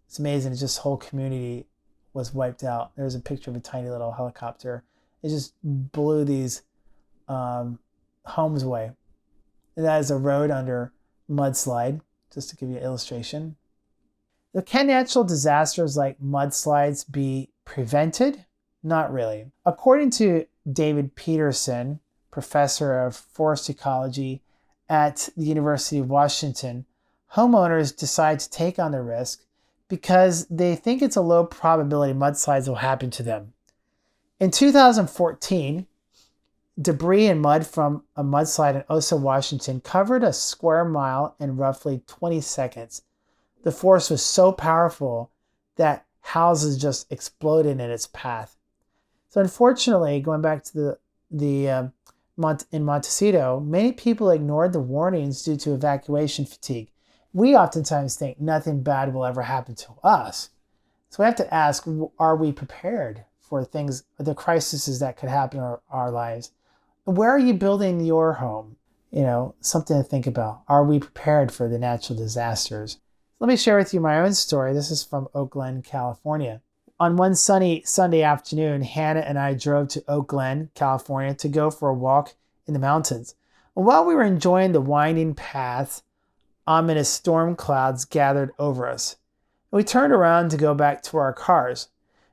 It's amazing. It's just whole community was wiped out. There's a picture of a tiny little helicopter. It just blew these homes away. And that is a road under mudslide, just to give you an illustration. Can natural disasters like mudslides be prevented? Not really. According to David Peterson, professor of forest ecology at the University of Washington, homeowners decide to take on the risk because they think it's a low probability mudslides will happen to them. In 2014, debris and mud from a mudslide in Osa, Washington covered a square mile in roughly 20 seconds. The force was so powerful that houses just exploded in its path. So unfortunately, going back to in Montecito, many people ignored the warnings due to evacuation fatigue. We oftentimes think nothing bad will ever happen to us. So we have to ask, are we prepared for things, the crises that could happen in our lives? Where are you building your home? Something to think about. Are we prepared for the natural disasters? Let me share with you my own story. This is from Oak Glen, California. On one sunny Sunday afternoon, Hannah and I drove to Oak Glen, California to go for a walk in the mountains. And while we were enjoying the winding path, ominous storm clouds gathered over us. We turned around to go back to our cars.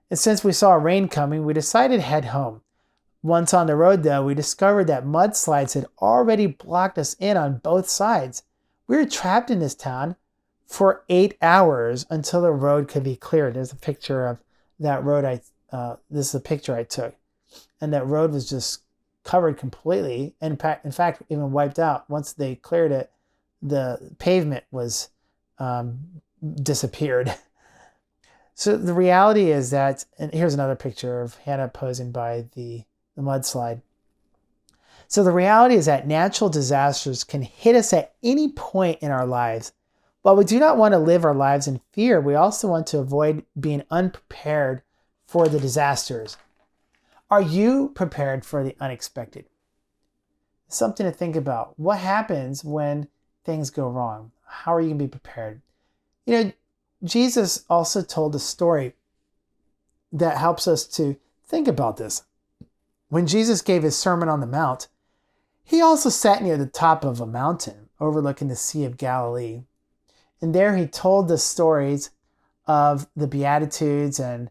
And since we saw rain coming, we decided to head home. Once on the road, though, we discovered that mudslides had already blocked us in on both sides. We were trapped in this town for 8 hours until the road could be cleared. There's a picture of that road. This is a picture I took. And that road was just covered completely. And in fact, even wiped out. Once they cleared it, the pavement was disappeared. So the reality is that, and here's another picture of Hannah posing by the mudslide. So the reality is that natural disasters can hit us at any point in our lives. While we do not want to live our lives in fear, we also want to avoid being unprepared for the disasters. Are you prepared for the unexpected? Something to think about. What happens when things go wrong? How are you going to be prepared? Jesus also told a story that helps us to think about this. When Jesus gave his Sermon on the Mount, he also sat near the top of a mountain overlooking the Sea of Galilee. And there he told the stories of the Beatitudes and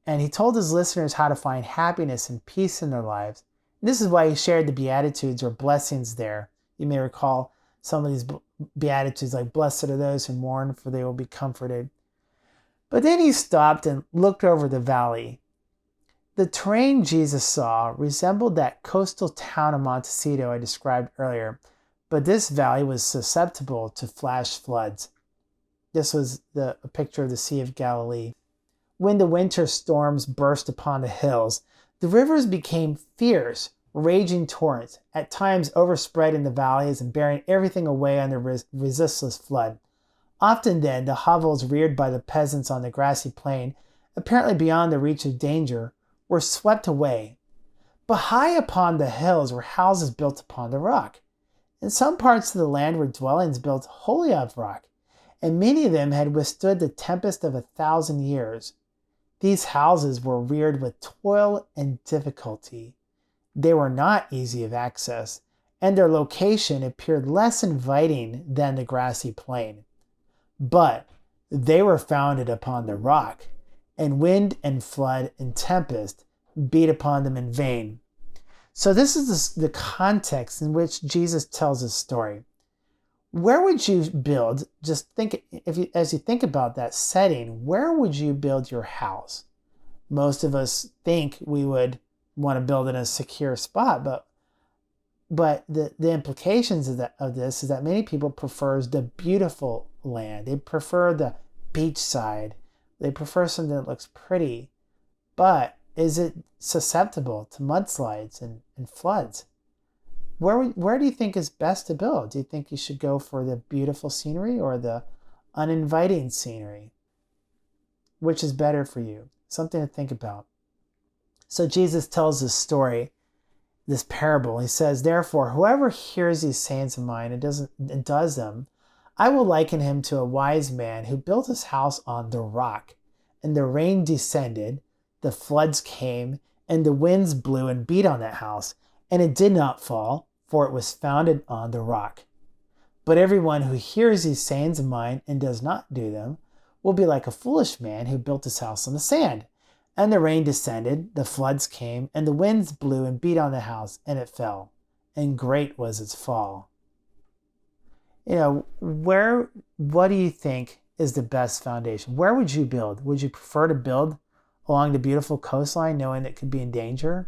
he told his listeners how to find happiness and peace in their lives. And this is why he shared the Beatitudes or blessings there. You may recall some of these Beatitudes like, blessed are those who mourn, for they will be comforted. But then he stopped and looked over the valley. The terrain Jesus saw resembled that coastal town of Montecito I described earlier, but this valley was susceptible to flash floods. This was a picture of the Sea of Galilee. When the winter storms burst upon the hills, the rivers became fierce, raging torrents, at times overspreading the valleys and bearing everything away under resistless flood. Often then, the hovels reared by the peasants on the grassy plain, apparently beyond the reach of danger, were swept away. But high upon the hills were houses built upon the rock. In some parts of the land were dwellings built wholly of rock, and many of them had withstood the tempest of 1,000 years. These houses were reared with toil and difficulty. They were not easy of access, and their location appeared less inviting than the grassy plain. But they were founded upon the rock, and wind and flood and tempest beat upon them in vain. So this is the context in which Jesus tells his story. Where would you build, just think, as you think about that setting, where would you build your house? Most of us think we would want to build in a secure spot, but the implications of this is that many people prefer the beautiful land. They prefer the beachside. They prefer something that looks pretty. But is it susceptible to mudslides and floods? where do you think is best to build? Do you think you should go for the beautiful scenery or the uninviting scenery? Which is better for you? Something to think about. So Jesus tells this story, this parable. He says, therefore, whoever hears these sayings of mine and does them, I will liken him to a wise man who built his house on the rock. And the rain descended, the floods came, and the winds blew and beat on that house. And it did not fall, for it was founded on the rock. But everyone who hears these sayings of mine and does not do them will be like a foolish man who built his house on the sand. And the rain descended, the floods came, and the winds blew and beat on the house, and it fell. And great was its fall. What do you think is the best foundation? Where would you build? Would you prefer to build along the beautiful coastline knowing it could be in danger?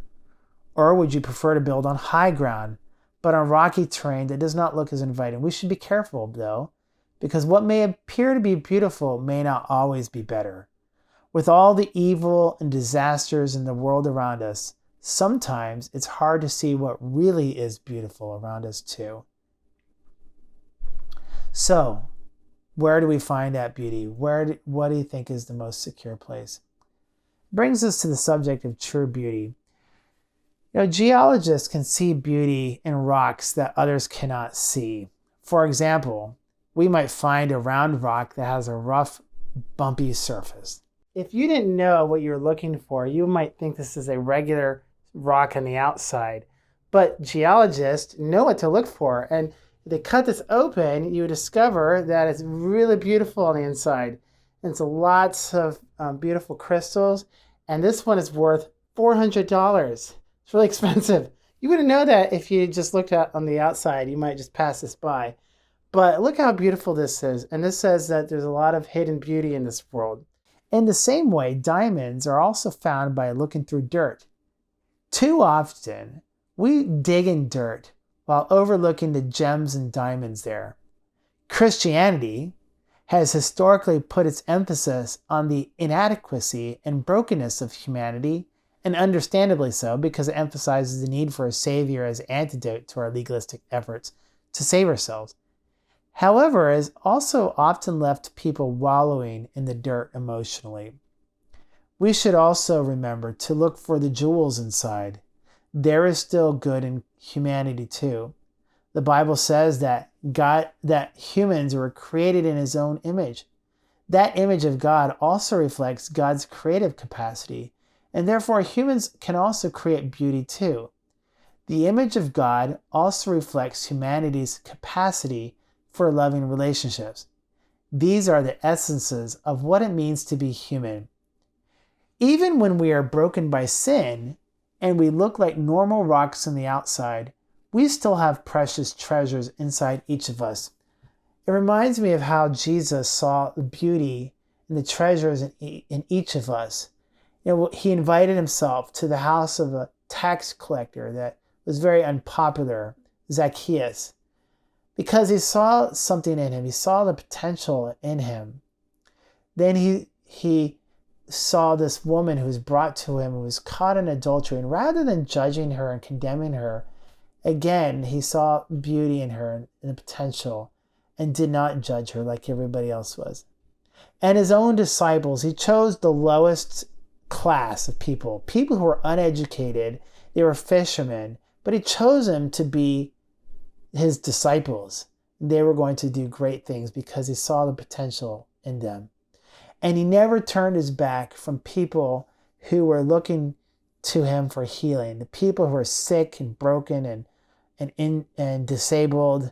Or would you prefer to build on high ground, but on rocky terrain that does not look as inviting? We should be careful, though, because what may appear to be beautiful may not always be better. With all the evil and disasters in the world around us, sometimes it's hard to see what really is beautiful around us too. So, where do we find that beauty? What do you think is the most secure place? Brings us to the subject of true beauty. Geologists can see beauty in rocks that others cannot see. For example, we might find a round rock that has a rough, bumpy surface. If you didn't know what you're looking for, you might think this is a regular rock on the outside. But geologists know what to look for. And if they cut this open, you discover that it's really beautiful on the inside. And it's lots of beautiful crystals. And this one is worth $400. It's really expensive. You wouldn't know that if you just looked at on the outside. You might just pass this by. But look how beautiful this is. And this says that there's a lot of hidden beauty in this world. In the same way, diamonds are also found by looking through dirt. Too often, we dig in dirt while overlooking the gems and diamonds there. Christianity has historically put its emphasis on the inadequacy and brokenness of humanity, and understandably so, because it emphasizes the need for a savior as antidote to our legalistic efforts to save ourselves. However, it has also often left people wallowing in the dirt emotionally. We should also remember to look for the jewels inside. There is still good in humanity too. The Bible says that humans were created in His own image. That image of God also reflects God's creative capacity, and therefore humans can also create beauty too. The image of God also reflects humanity's capacity for loving relationships. These are the essences of what it means to be human. Even when we are broken by sin and we look like normal rocks on the outside, we still have precious treasures inside each of us. It reminds me of how Jesus saw the beauty and the treasures in each of us. He invited Himself to the house of a tax collector that was very unpopular, Zacchaeus, because He saw something in him. He saw the potential in him. Then he saw this woman who was brought to him, who was caught in adultery, and rather than judging her and condemning her, again, He saw beauty in her and the potential and did not judge her like everybody else was. And His own disciples, He chose the lowest class of people who were uneducated. They were fishermen, but He chose them to be His disciples. They were going to do great things because He saw the potential in them. And He never turned His back from people who were looking to Him for healing, the people who were sick and broken and disabled.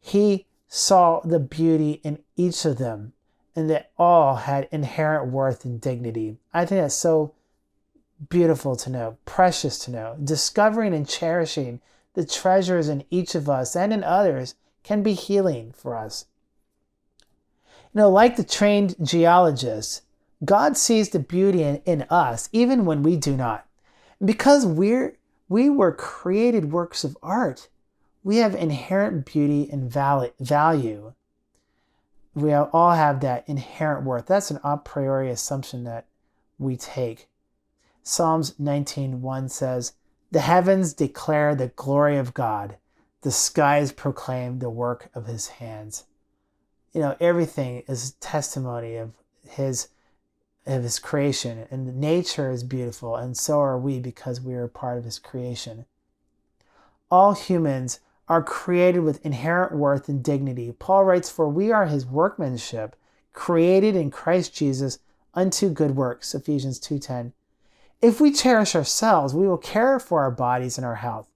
He saw the beauty in each of them, and that all had inherent worth and dignity. I think that's so beautiful to know, precious to know. Discovering and cherishing the treasures in each of us and in others can be healing for us. Like the trained geologists, God sees the beauty in us even when we do not. Because we were created works of art, we have inherent beauty and value. We all have that inherent worth. That's an a priori assumption that we take. Psalms 19:1 says, "The heavens declare the glory of God. The skies proclaim the work of his hands. Everything is testimony of his creation, and nature is beautiful, and so are we because we are part of his creation. All humans are created with inherent worth and dignity. Paul writes, "For we are his workmanship, created in Christ Jesus unto good works," Ephesians 2:10. If we cherish ourselves, we will care for our bodies and our health.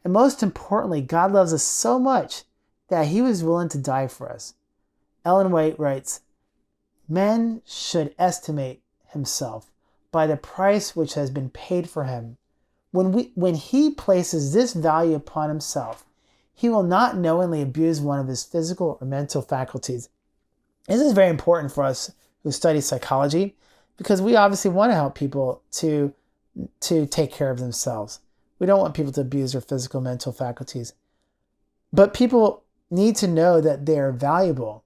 And most importantly, God loves us so much that he was willing to die for us. Ellen White writes, "Man should estimate himself by the price which has been paid for him. When he places this value upon himself, he will not knowingly abuse one of his physical or mental faculties." This is very important for us who study psychology, because we obviously want to help people to take care of themselves. We don't want people to abuse their physical, mental faculties. But people need to know that they are valuable.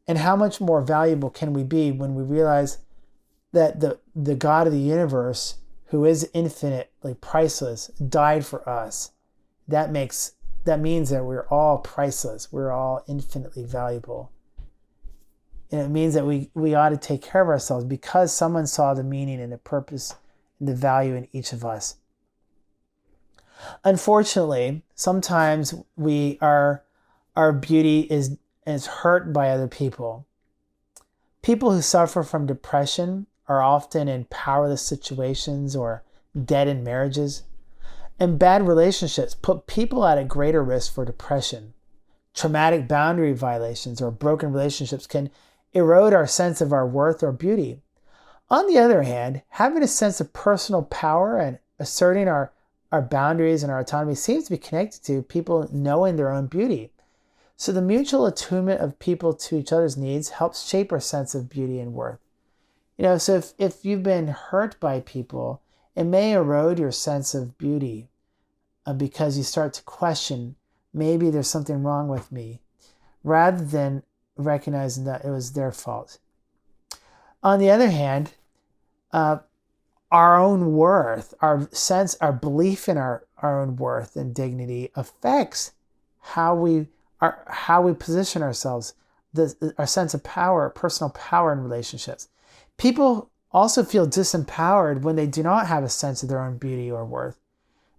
And how much more valuable can we be when we realize that the God of the universe, who is infinitely priceless, died for us? That means that we're all priceless. We're all infinitely valuable. And it means that we ought to take care of ourselves because someone saw the meaning and the purpose and the value in each of us. Unfortunately, sometimes our beauty is hurt by other people. People who suffer from depression are often in powerless situations or dead in marriages. And bad relationships put people at a greater risk for depression. Traumatic boundary violations or broken relationships can erode our sense of our worth or beauty. On the other hand, having a sense of personal power and asserting our boundaries and our autonomy seems to be connected to people knowing their own beauty. So the mutual attunement of people to each other's needs helps shape our sense of beauty and worth. So if you've been hurt by people, it may erode your sense of beauty because you start to question, maybe there's something wrong with me, rather than recognizing that it was their fault. On the other hand, our own worth, our belief in our own worth and dignity affects how we position ourselves, our sense of power, personal power in relationships. People also feel disempowered when they do not have a sense of their own beauty or worth.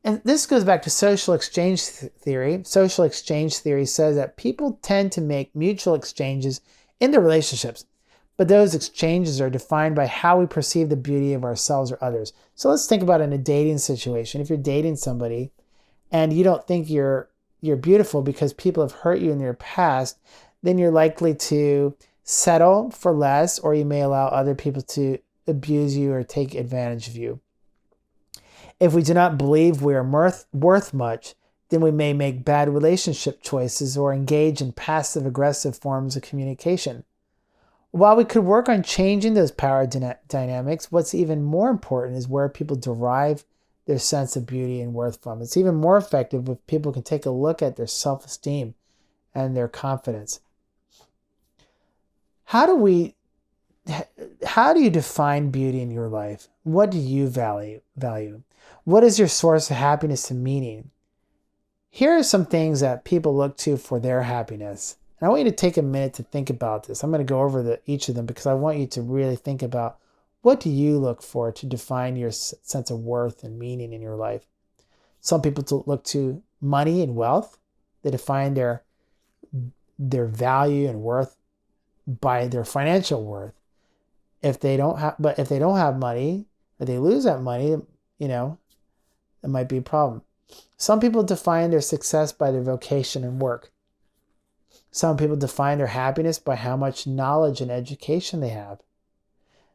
And this goes back to social exchange theory. Social exchange theory says that people tend to make mutual exchanges in their relationships, but those exchanges are defined by how we perceive the beauty of ourselves or others. So let's think about in a dating situation. If you're dating somebody and you don't think you're beautiful because people have hurt you in your past, then you're likely to settle for less, or you may allow other people to abuse you or take advantage of you. If we do not believe we are worth much, then we may make bad relationship choices or engage in passive-aggressive forms of communication. While we could work on changing those power dynamics, what's even more important is where people derive their sense of beauty and worth from. It's even more effective if people can take a look at their self-esteem and their confidence. How do you define beauty in your life? What do you value? What is your source of happiness and meaning? Here are some things that people look to for their happiness. And I want you to take a minute to think about this. I'm going to go over each of them because I want you to really think about, what do you look for to define your sense of worth and meaning in your life? Some people look to money and wealth. They define their value and worth by their financial worth. If they don't have money, or they lose that money, it might be a problem. Some people define their success by their vocation and work. Some people define their happiness by how much knowledge and education they have.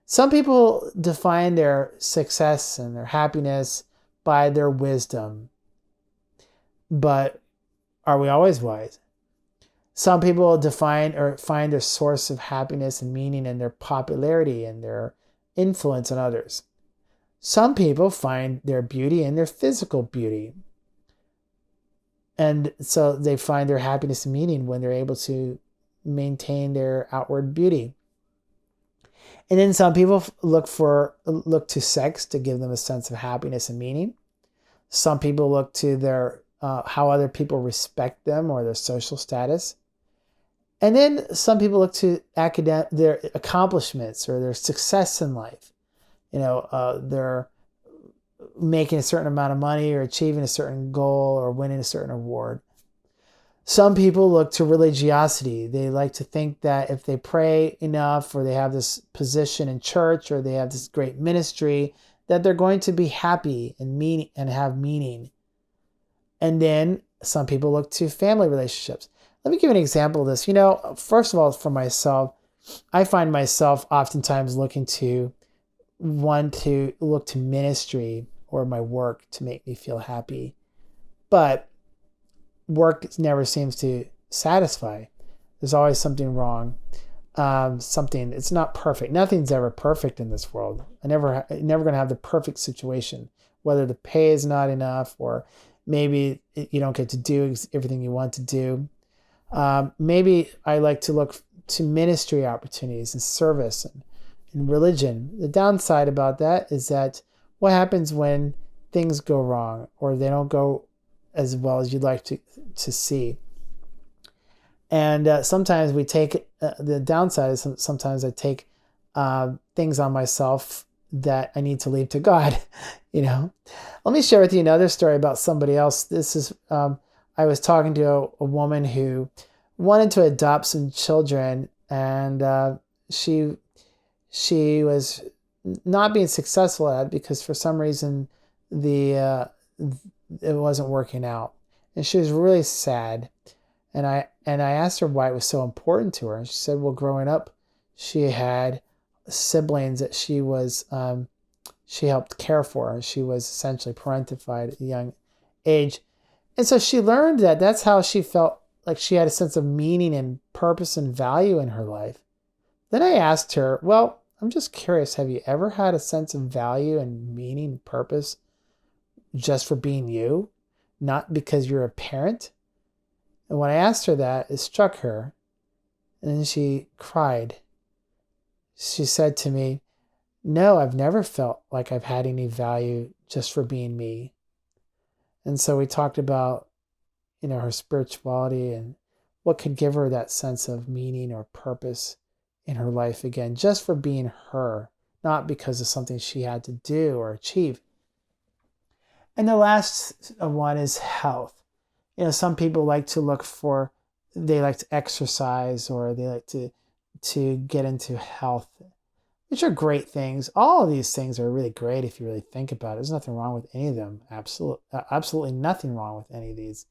Some people define their success and their happiness by their wisdom. But are we always wise? Some people define or find their source of happiness and meaning in their popularity and their influence on others. Some people find their beauty in their physical beauty. And so they find their happiness and meaning when they're able to maintain their outward beauty. And then some people look to sex to give them a sense of happiness and meaning. Some people look to their how other people respect them or their social status. And then some people look to their accomplishments or their success in life. They're making a certain amount of money or achieving a certain goal or winning a certain award. Some people look to religiosity. They like to think that if they pray enough or they have this position in church or they have this great ministry, that they're going to be happy and have meaning. And then some people look to family relationships. Let me give an example of this. First of all, for myself, I find myself oftentimes look to ministry or my work to make me feel happy. But work never seems to satisfy. There's always something wrong. It's not perfect. Nothing's ever perfect in this world. I'm never going to have the perfect situation, whether the pay is not enough or maybe you don't get to do everything you want to do. Maybe I like to look to ministry opportunities and service and religion. The downside about that is that what happens when things go wrong or they don't go as well as you'd like to see. And sometimes we take, the downside is sometimes I take things on myself that I need to leave to God. Let me share with you another story about somebody else. This is, I was talking to a woman who wanted to adopt some children, and she was not being successful at it because for some reason it wasn't working out, and she was really sad. And I asked her why it was so important to her, and she said, well, growing up, she had siblings that she helped care for. She was essentially parentified at a young age. And so she learned that that's how she felt like she had a sense of meaning and purpose and value in her life. Then I asked her, well, I'm just curious, have you ever had a sense of value and meaning and purpose just for being you, not because you're a parent? And when I asked her that, it struck her, and then she cried. She said to me, no, I've never felt like I've had any value just for being me. And so we talked about, her spirituality and what could give her that sense of meaning or purpose in her life again, just for being her, not because of something she had to do or achieve. And the last one is health. Some people like to exercise or they like to get into health, which are great things. All of these things are really great if you really think about it. There's nothing wrong with any of them. Absolutely nothing wrong with any of these.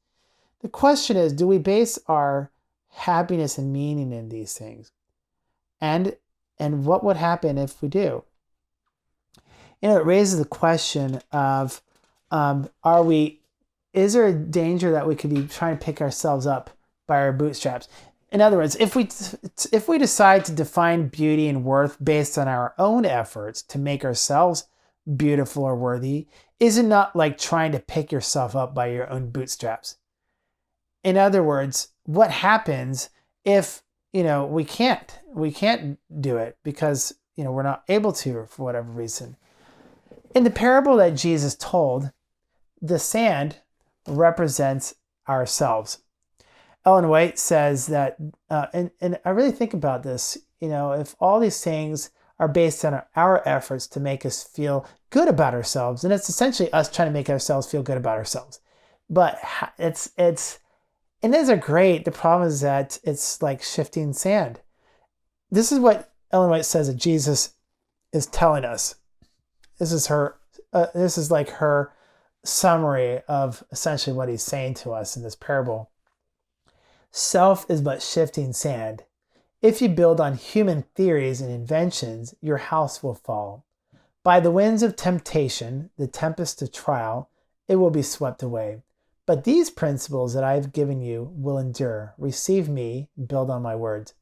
The question is, do we base our happiness and meaning in these things? And what would happen if we do? It raises the question of, is there a danger that we could be trying to pick ourselves up by our bootstraps? In other words, if we decide to define beauty and worth based on our own efforts to make ourselves beautiful or worthy, is it not like trying to pick yourself up by your own bootstraps? In other words, what happens if we can't do it because we're not able to for whatever reason? In the parable that Jesus told, the sand represents ourselves. Ellen White says that, and I really think about this, if all these things are based on our efforts to make us feel good about ourselves, and it's essentially us trying to make ourselves feel good about ourselves. But and those are great. The problem is that it's like shifting sand. This is what Ellen White says that Jesus is telling us. This is like her summary of essentially what he's saying to us in this parable. Self is but shifting sand. If you build on human theories and inventions, your house will fall. By the winds of temptation, the tempest of trial, it will be swept away. But these principles that I have given you will endure. Receive me, build on my words.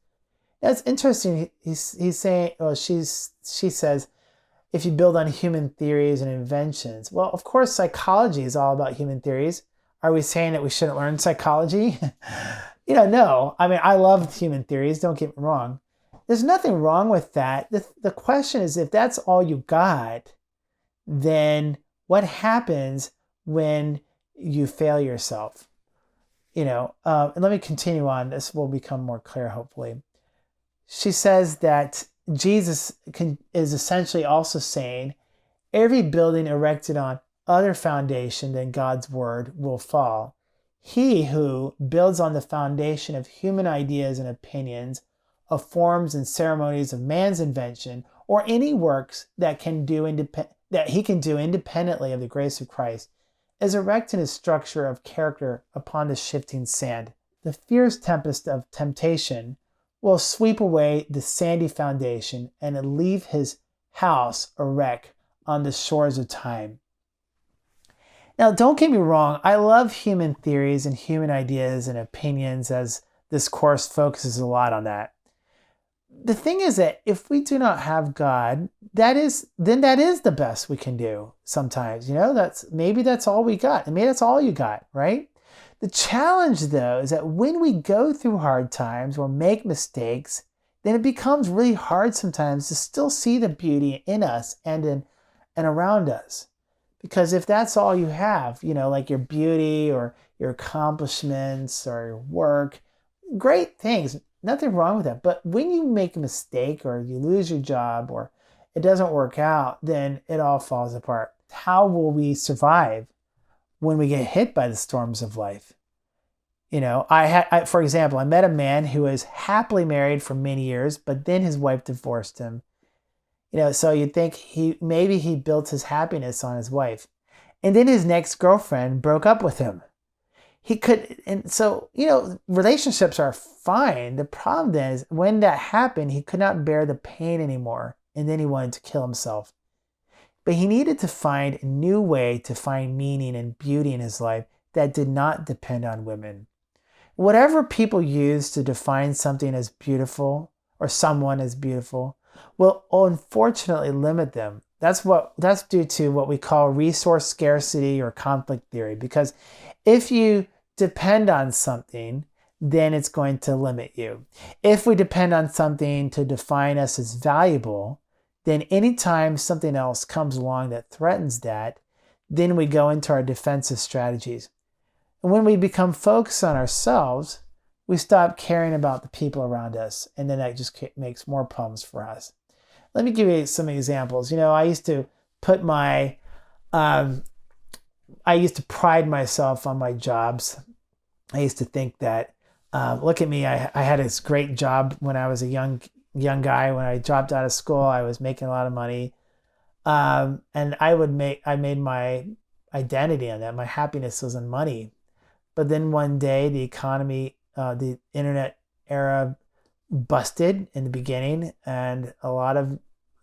That's interesting. He's saying, she says, if you build on human theories and inventions. Well, of course, psychology is all about human theories. Are we saying that we shouldn't learn psychology? No. I mean, I love human theories. Don't get me wrong. There's nothing wrong with that. The question is, if that's all you got, then what happens when you fail yourself. And let me continue on. This will become more clear, hopefully. She says that Jesus is essentially also saying every building erected on other foundation than God's word will fall. He who builds on the foundation of human ideas and opinions, of forms and ceremonies of man's invention, or any works that he can do independently of the grace of Christ, is erecting his structure of character upon the shifting sand. The fierce tempest of temptation will sweep away the sandy foundation and leave his house a wreck on the shores of time. Now, don't get me wrong, I love human theories and human ideas and opinions, as this course focuses a lot on that. The thing is that if we do not have God, then that is the best we can do sometimes. Maybe that's all we got. And maybe that's all you got, right? The challenge, though, is that when we go through hard times or make mistakes, then it becomes really hard sometimes to still see the beauty in us and around us. Because if that's all you have, like your beauty or your accomplishments or your work, great things, nothing wrong with that. But when you make a mistake or you lose your job or it doesn't work out, then it all falls apart. How will we survive when we get hit by the storms of life? For example, I met a man who was happily married for many years, but then his wife divorced him. So you'd think he built his happiness on his wife. And then his next girlfriend broke up with him. Relationships are fine. The problem then is when that happened, he could not bear the pain anymore. And then he wanted to kill himself. But he needed to find a new way to find meaning and beauty in his life that did not depend on women. Whatever people use to define something as beautiful or someone as beautiful will unfortunately limit them. That's due to what we call resource scarcity or conflict theory. Because if you depend on something, then it's going to limit you. If we depend on something to define us as valuable, then anytime something else comes along that threatens that, then we go into our defensive strategies. And when we become focused on ourselves, we stop caring about the people around us, and then that just makes more problems for us. Let me give you some examples. I used to pride myself on my jobs. I used to think that, look at me, I had this great job when I was a young guy. When I dropped out of school, I was making a lot of money. And I made my identity on that. My happiness was in money. But then one day the economy, the internet era busted in the beginning, and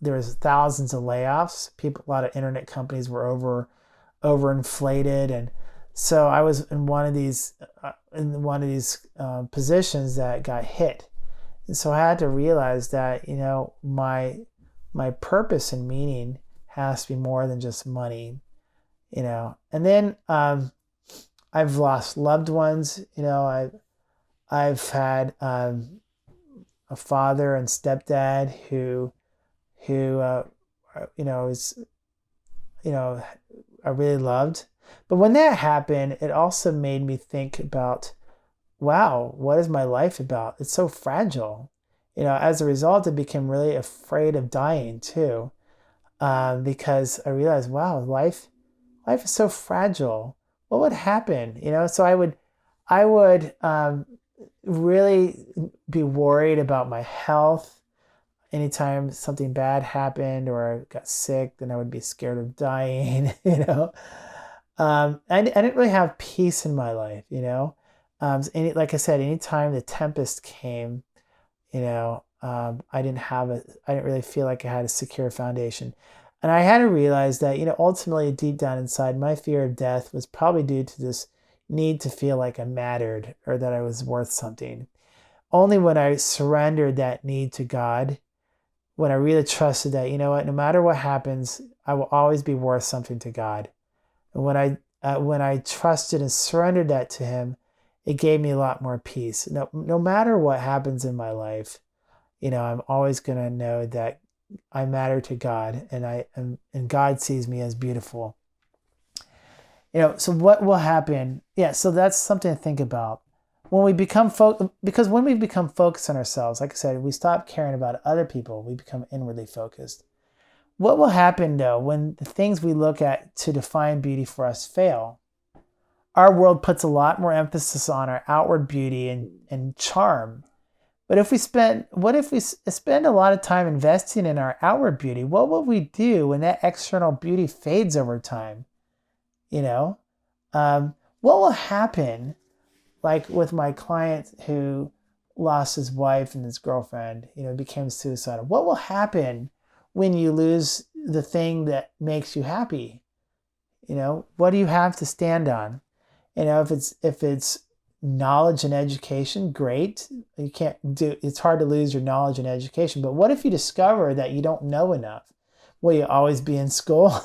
there was thousands of layoffs. A lot of internet companies were overinflated, and so I was in one of these positions that got hit. And so I had to realize that my purpose and meaning has to be more than just money. And then I've lost loved ones. I've had a father and stepdad who I really loved. But when that happened, it also made me think about, wow, what is my life about? It's so fragile. As a result, I became really afraid of dying too, because I realized, wow, life is so fragile. What would happen? So I would really be worried about my health. Anytime something bad happened or I got sick, then I would be scared of dying. I didn't really have peace in my life. Like I said, anytime the tempest came, I didn't really feel like I had a secure foundation. And I had to realize that, ultimately deep down inside, my fear of death was probably due to this need to feel like I mattered or that I was worth something. Only when I surrendered that need to God, when I really trusted that, no matter what happens, I will always be worth something to God. And when I trusted and surrendered that to Him, it gave me a lot more peace. No matter what happens in my life, I'm always going to know that I matter to God, and God sees me as beautiful. So what will happen? Yeah, so that's something to think about. When we become because when we become focused on ourselves, like I said, we stop caring about other people, we become inwardly focused. What will happen though when the things we look at to define beauty for us fail? Our world puts a lot more emphasis on our outward beauty and charm. But what if we spend a lot of time investing in our outward beauty? What will we do when that external beauty fades over time? You know, what will happen? Like with my client who lost his wife and his girlfriend, became suicidal. What will happen when you lose the thing that makes you happy? What do you have to stand on? If it's knowledge and education, great. It's hard to lose your knowledge and education, but what if you discover that you don't know enough? Will you always be in school?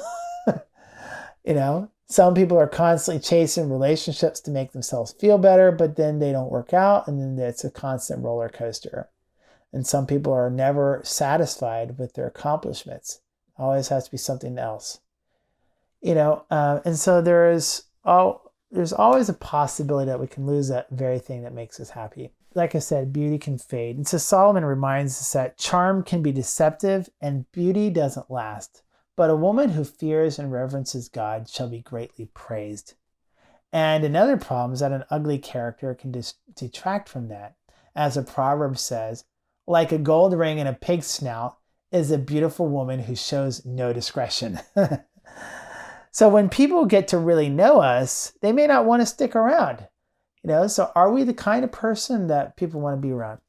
Some people are constantly chasing relationships to make themselves feel better, but then they don't work out, and then it's a constant roller coaster. And some people are never satisfied with their accomplishments. Always has to be something else. And so there's always a possibility that we can lose that very thing that makes us happy. Like I said, beauty can fade. And so Solomon reminds us that charm can be deceptive and beauty doesn't last. But a woman who fears and reverences God shall be greatly praised. And another problem is that an ugly character can detract from that. As a proverb says, like a gold ring in a pig's snout is a beautiful woman who shows no discretion. So when people get to really know us, they may not want to stick around. So are we the kind of person that people want to be around?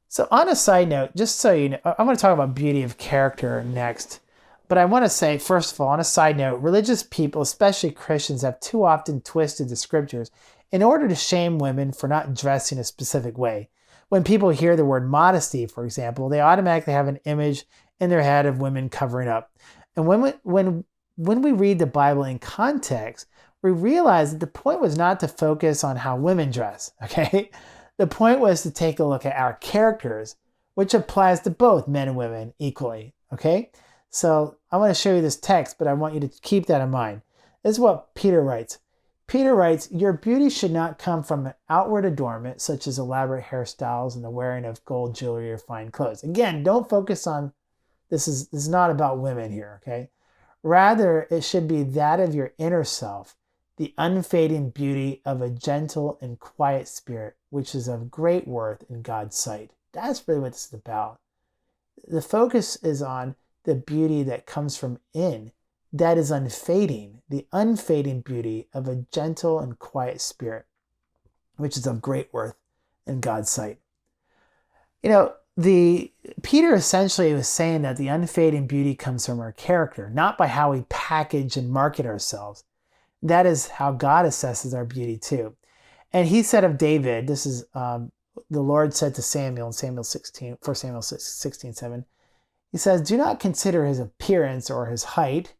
So on a side note, just so you know, I'm going to talk about beauty of character next. But I want to say, first of all, on a side note, religious people, especially Christians, have too often twisted the scriptures in order to shame women for not dressing a specific way. When people hear the word modesty, for example, they automatically have an image in their head of women covering up. And when we read the Bible in context, we realize that the point was not to focus on how women dress, okay? The point was to take a look at our characters, which applies to both men and women equally, okay? So I want to show you this text, but I want you to keep that in mind. This is what Peter writes. Peter writes, your beauty should not come from an outward adornment, such as elaborate hairstyles and the wearing of gold jewelry or fine clothes. Again, don't focus on, this is not about women here, okay? Rather, it should be that of your inner self, the unfading beauty of a gentle and quiet spirit, which is of great worth in God's sight. That's really what this is about. The focus is on the beauty that comes from in, that is unfading, the unfading beauty of a gentle and quiet spirit, which is of great worth in God's sight. Peter essentially was saying that the unfading beauty comes from our character, not by how we package and market ourselves. That is how God assesses our beauty too. And he said of David, this is the Lord said to Samuel in Samuel 16, 1 Samuel 16:7, he says, do not consider his appearance or his height.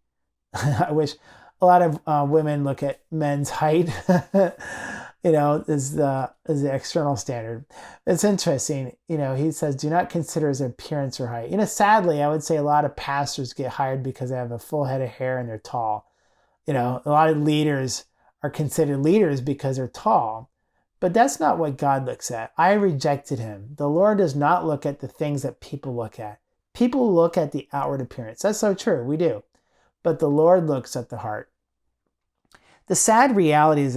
I wish a lot of women look at men's height, as the external standard. It's interesting. He says, do not consider his appearance or height. Sadly, I would say a lot of pastors get hired because they have a full head of hair and they're tall. A lot of leaders are considered leaders because they're tall. But that's not what God looks at. I rejected him. The Lord does not look at the things that people look at. People look at the outward appearance. That's so true. We do. But the Lord looks at the heart. The sad reality is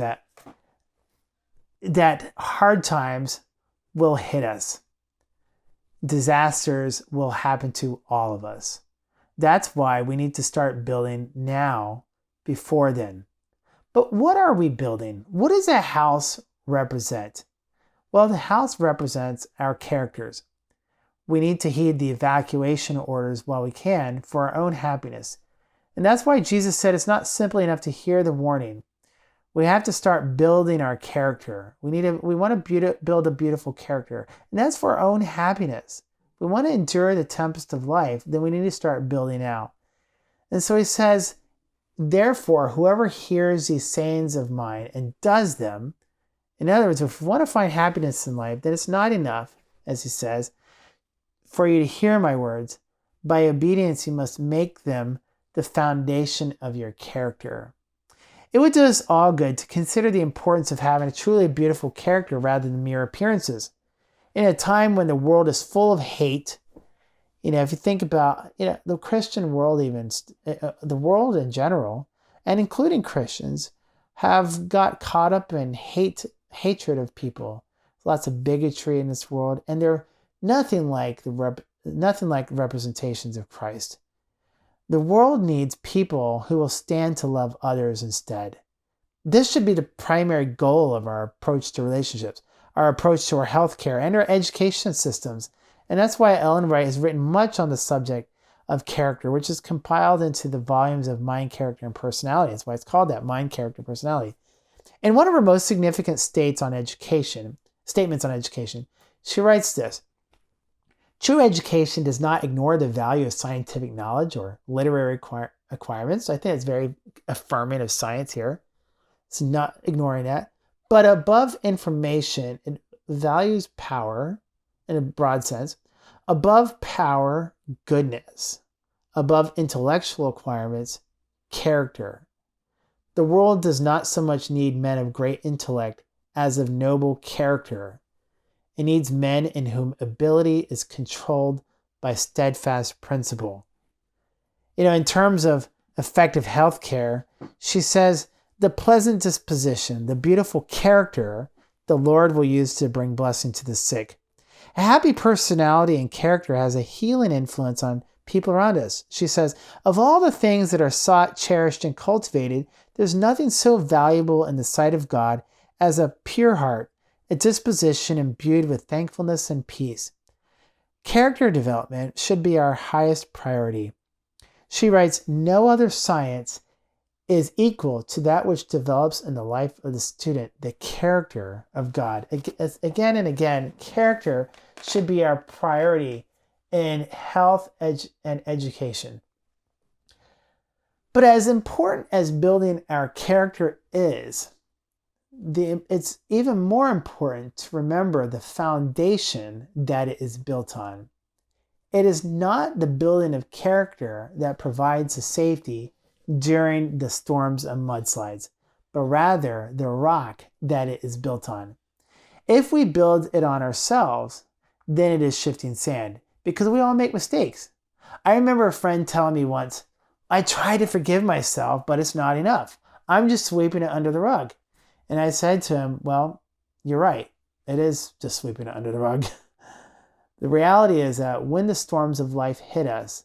that hard times will hit us. Disasters will happen to all of us. That's why we need to start building now before then. But what are we building? What does a house represent? Well, the house represents our characters. We need to heed the evacuation orders while we can for our own happiness. And that's why Jesus said it's not simply enough to hear the warning. We have to start building our character. We want to build a beautiful character. And that's for our own happiness. If we want to endure the tempest of life, then we need to start building out. And so he says, therefore, whoever hears these sayings of mine and does them, in other words, if we want to find happiness in life, then it's not enough, as he says, for you to hear my words. By obedience, you must make them the foundation of your character. It would do us all good to consider the importance of having a truly beautiful character rather than mere appearances. In a time when the world is full of hate, if you think about, the Christian world, even the world in general, and including Christians, have got caught up in hatred of people. Lots of bigotry in this world, and they're nothing like representations of Christ. The world needs people who will stand to love others instead. This should be the primary goal of our approach to relationships, our approach to our healthcare and our education systems. And that's why Ellen White has written much on the subject of character, which is compiled into the volumes of Mind, Character, and Personality. That's why it's called that, Mind, Character, and Personality. In one of her most significant statements on education, she writes this: true education does not ignore the value of scientific knowledge or literary acquirements. I think it's very affirming of science here. It's not ignoring that. But above information, it values power in a broad sense. Above power, goodness. Above intellectual acquirements, character. The world does not so much need men of great intellect as of noble character. It needs men in whom ability is controlled by steadfast principle. In terms of effective health care, she says, the pleasant disposition, the beautiful character the Lord will use to bring blessing to the sick. A happy personality and character has a healing influence on people around us. She says, of all the things that are sought, cherished, and cultivated, there's nothing so valuable in the sight of God as a pure heart, a disposition imbued with thankfulness and peace. Character development should be our highest priority. She writes, no other science is equal to that which develops in the life of the student the character of God. Again and again, character should be our priority in health and education. But as important as building our character is, it's even more important to remember the foundation that it is built on. It is not the building of character that provides the safety during the storms and mudslides, but rather the rock that it is built on. If we build it on ourselves, then it is shifting sand, because we all make mistakes. I remember a friend telling me once, I try to forgive myself, but it's not enough. I'm just sweeping it under the rug. And I said to him, well, you're right. It is just sweeping it under the rug. The reality is that when the storms of life hit us,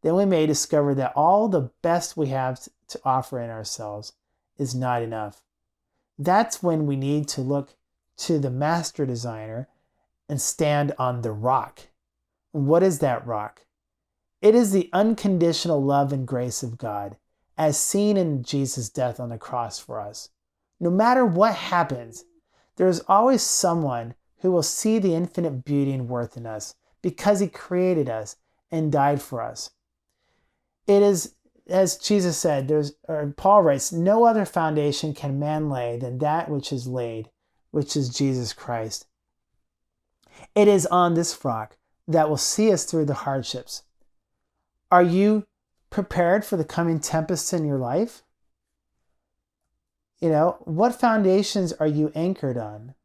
then we may discover that all the best we have to offer in ourselves is not enough. That's when we need to look to the master designer and stand on the rock. What is that rock? It is the unconditional love and grace of God, as seen in Jesus' death on the cross for us. No matter what happens, there is always someone who will see the infinite beauty and worth in us because he created us and died for us. It is, as Jesus said, Paul writes, no other foundation can man lay than that which is laid, which is Jesus Christ. It is on this rock that will see us through the hardships. Are you prepared for the coming tempests in your life? What foundations are you anchored on?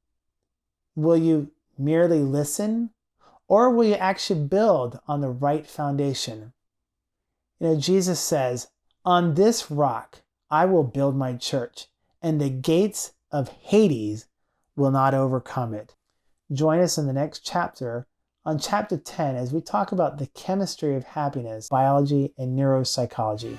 Will you merely listen, or will you actually build on the right foundation? Jesus says, on this rock I will build my church, and the gates of Hades will not overcome it. Join us in the next chapter, on chapter 10, as we talk about the chemistry of happiness, biology, and neuropsychology.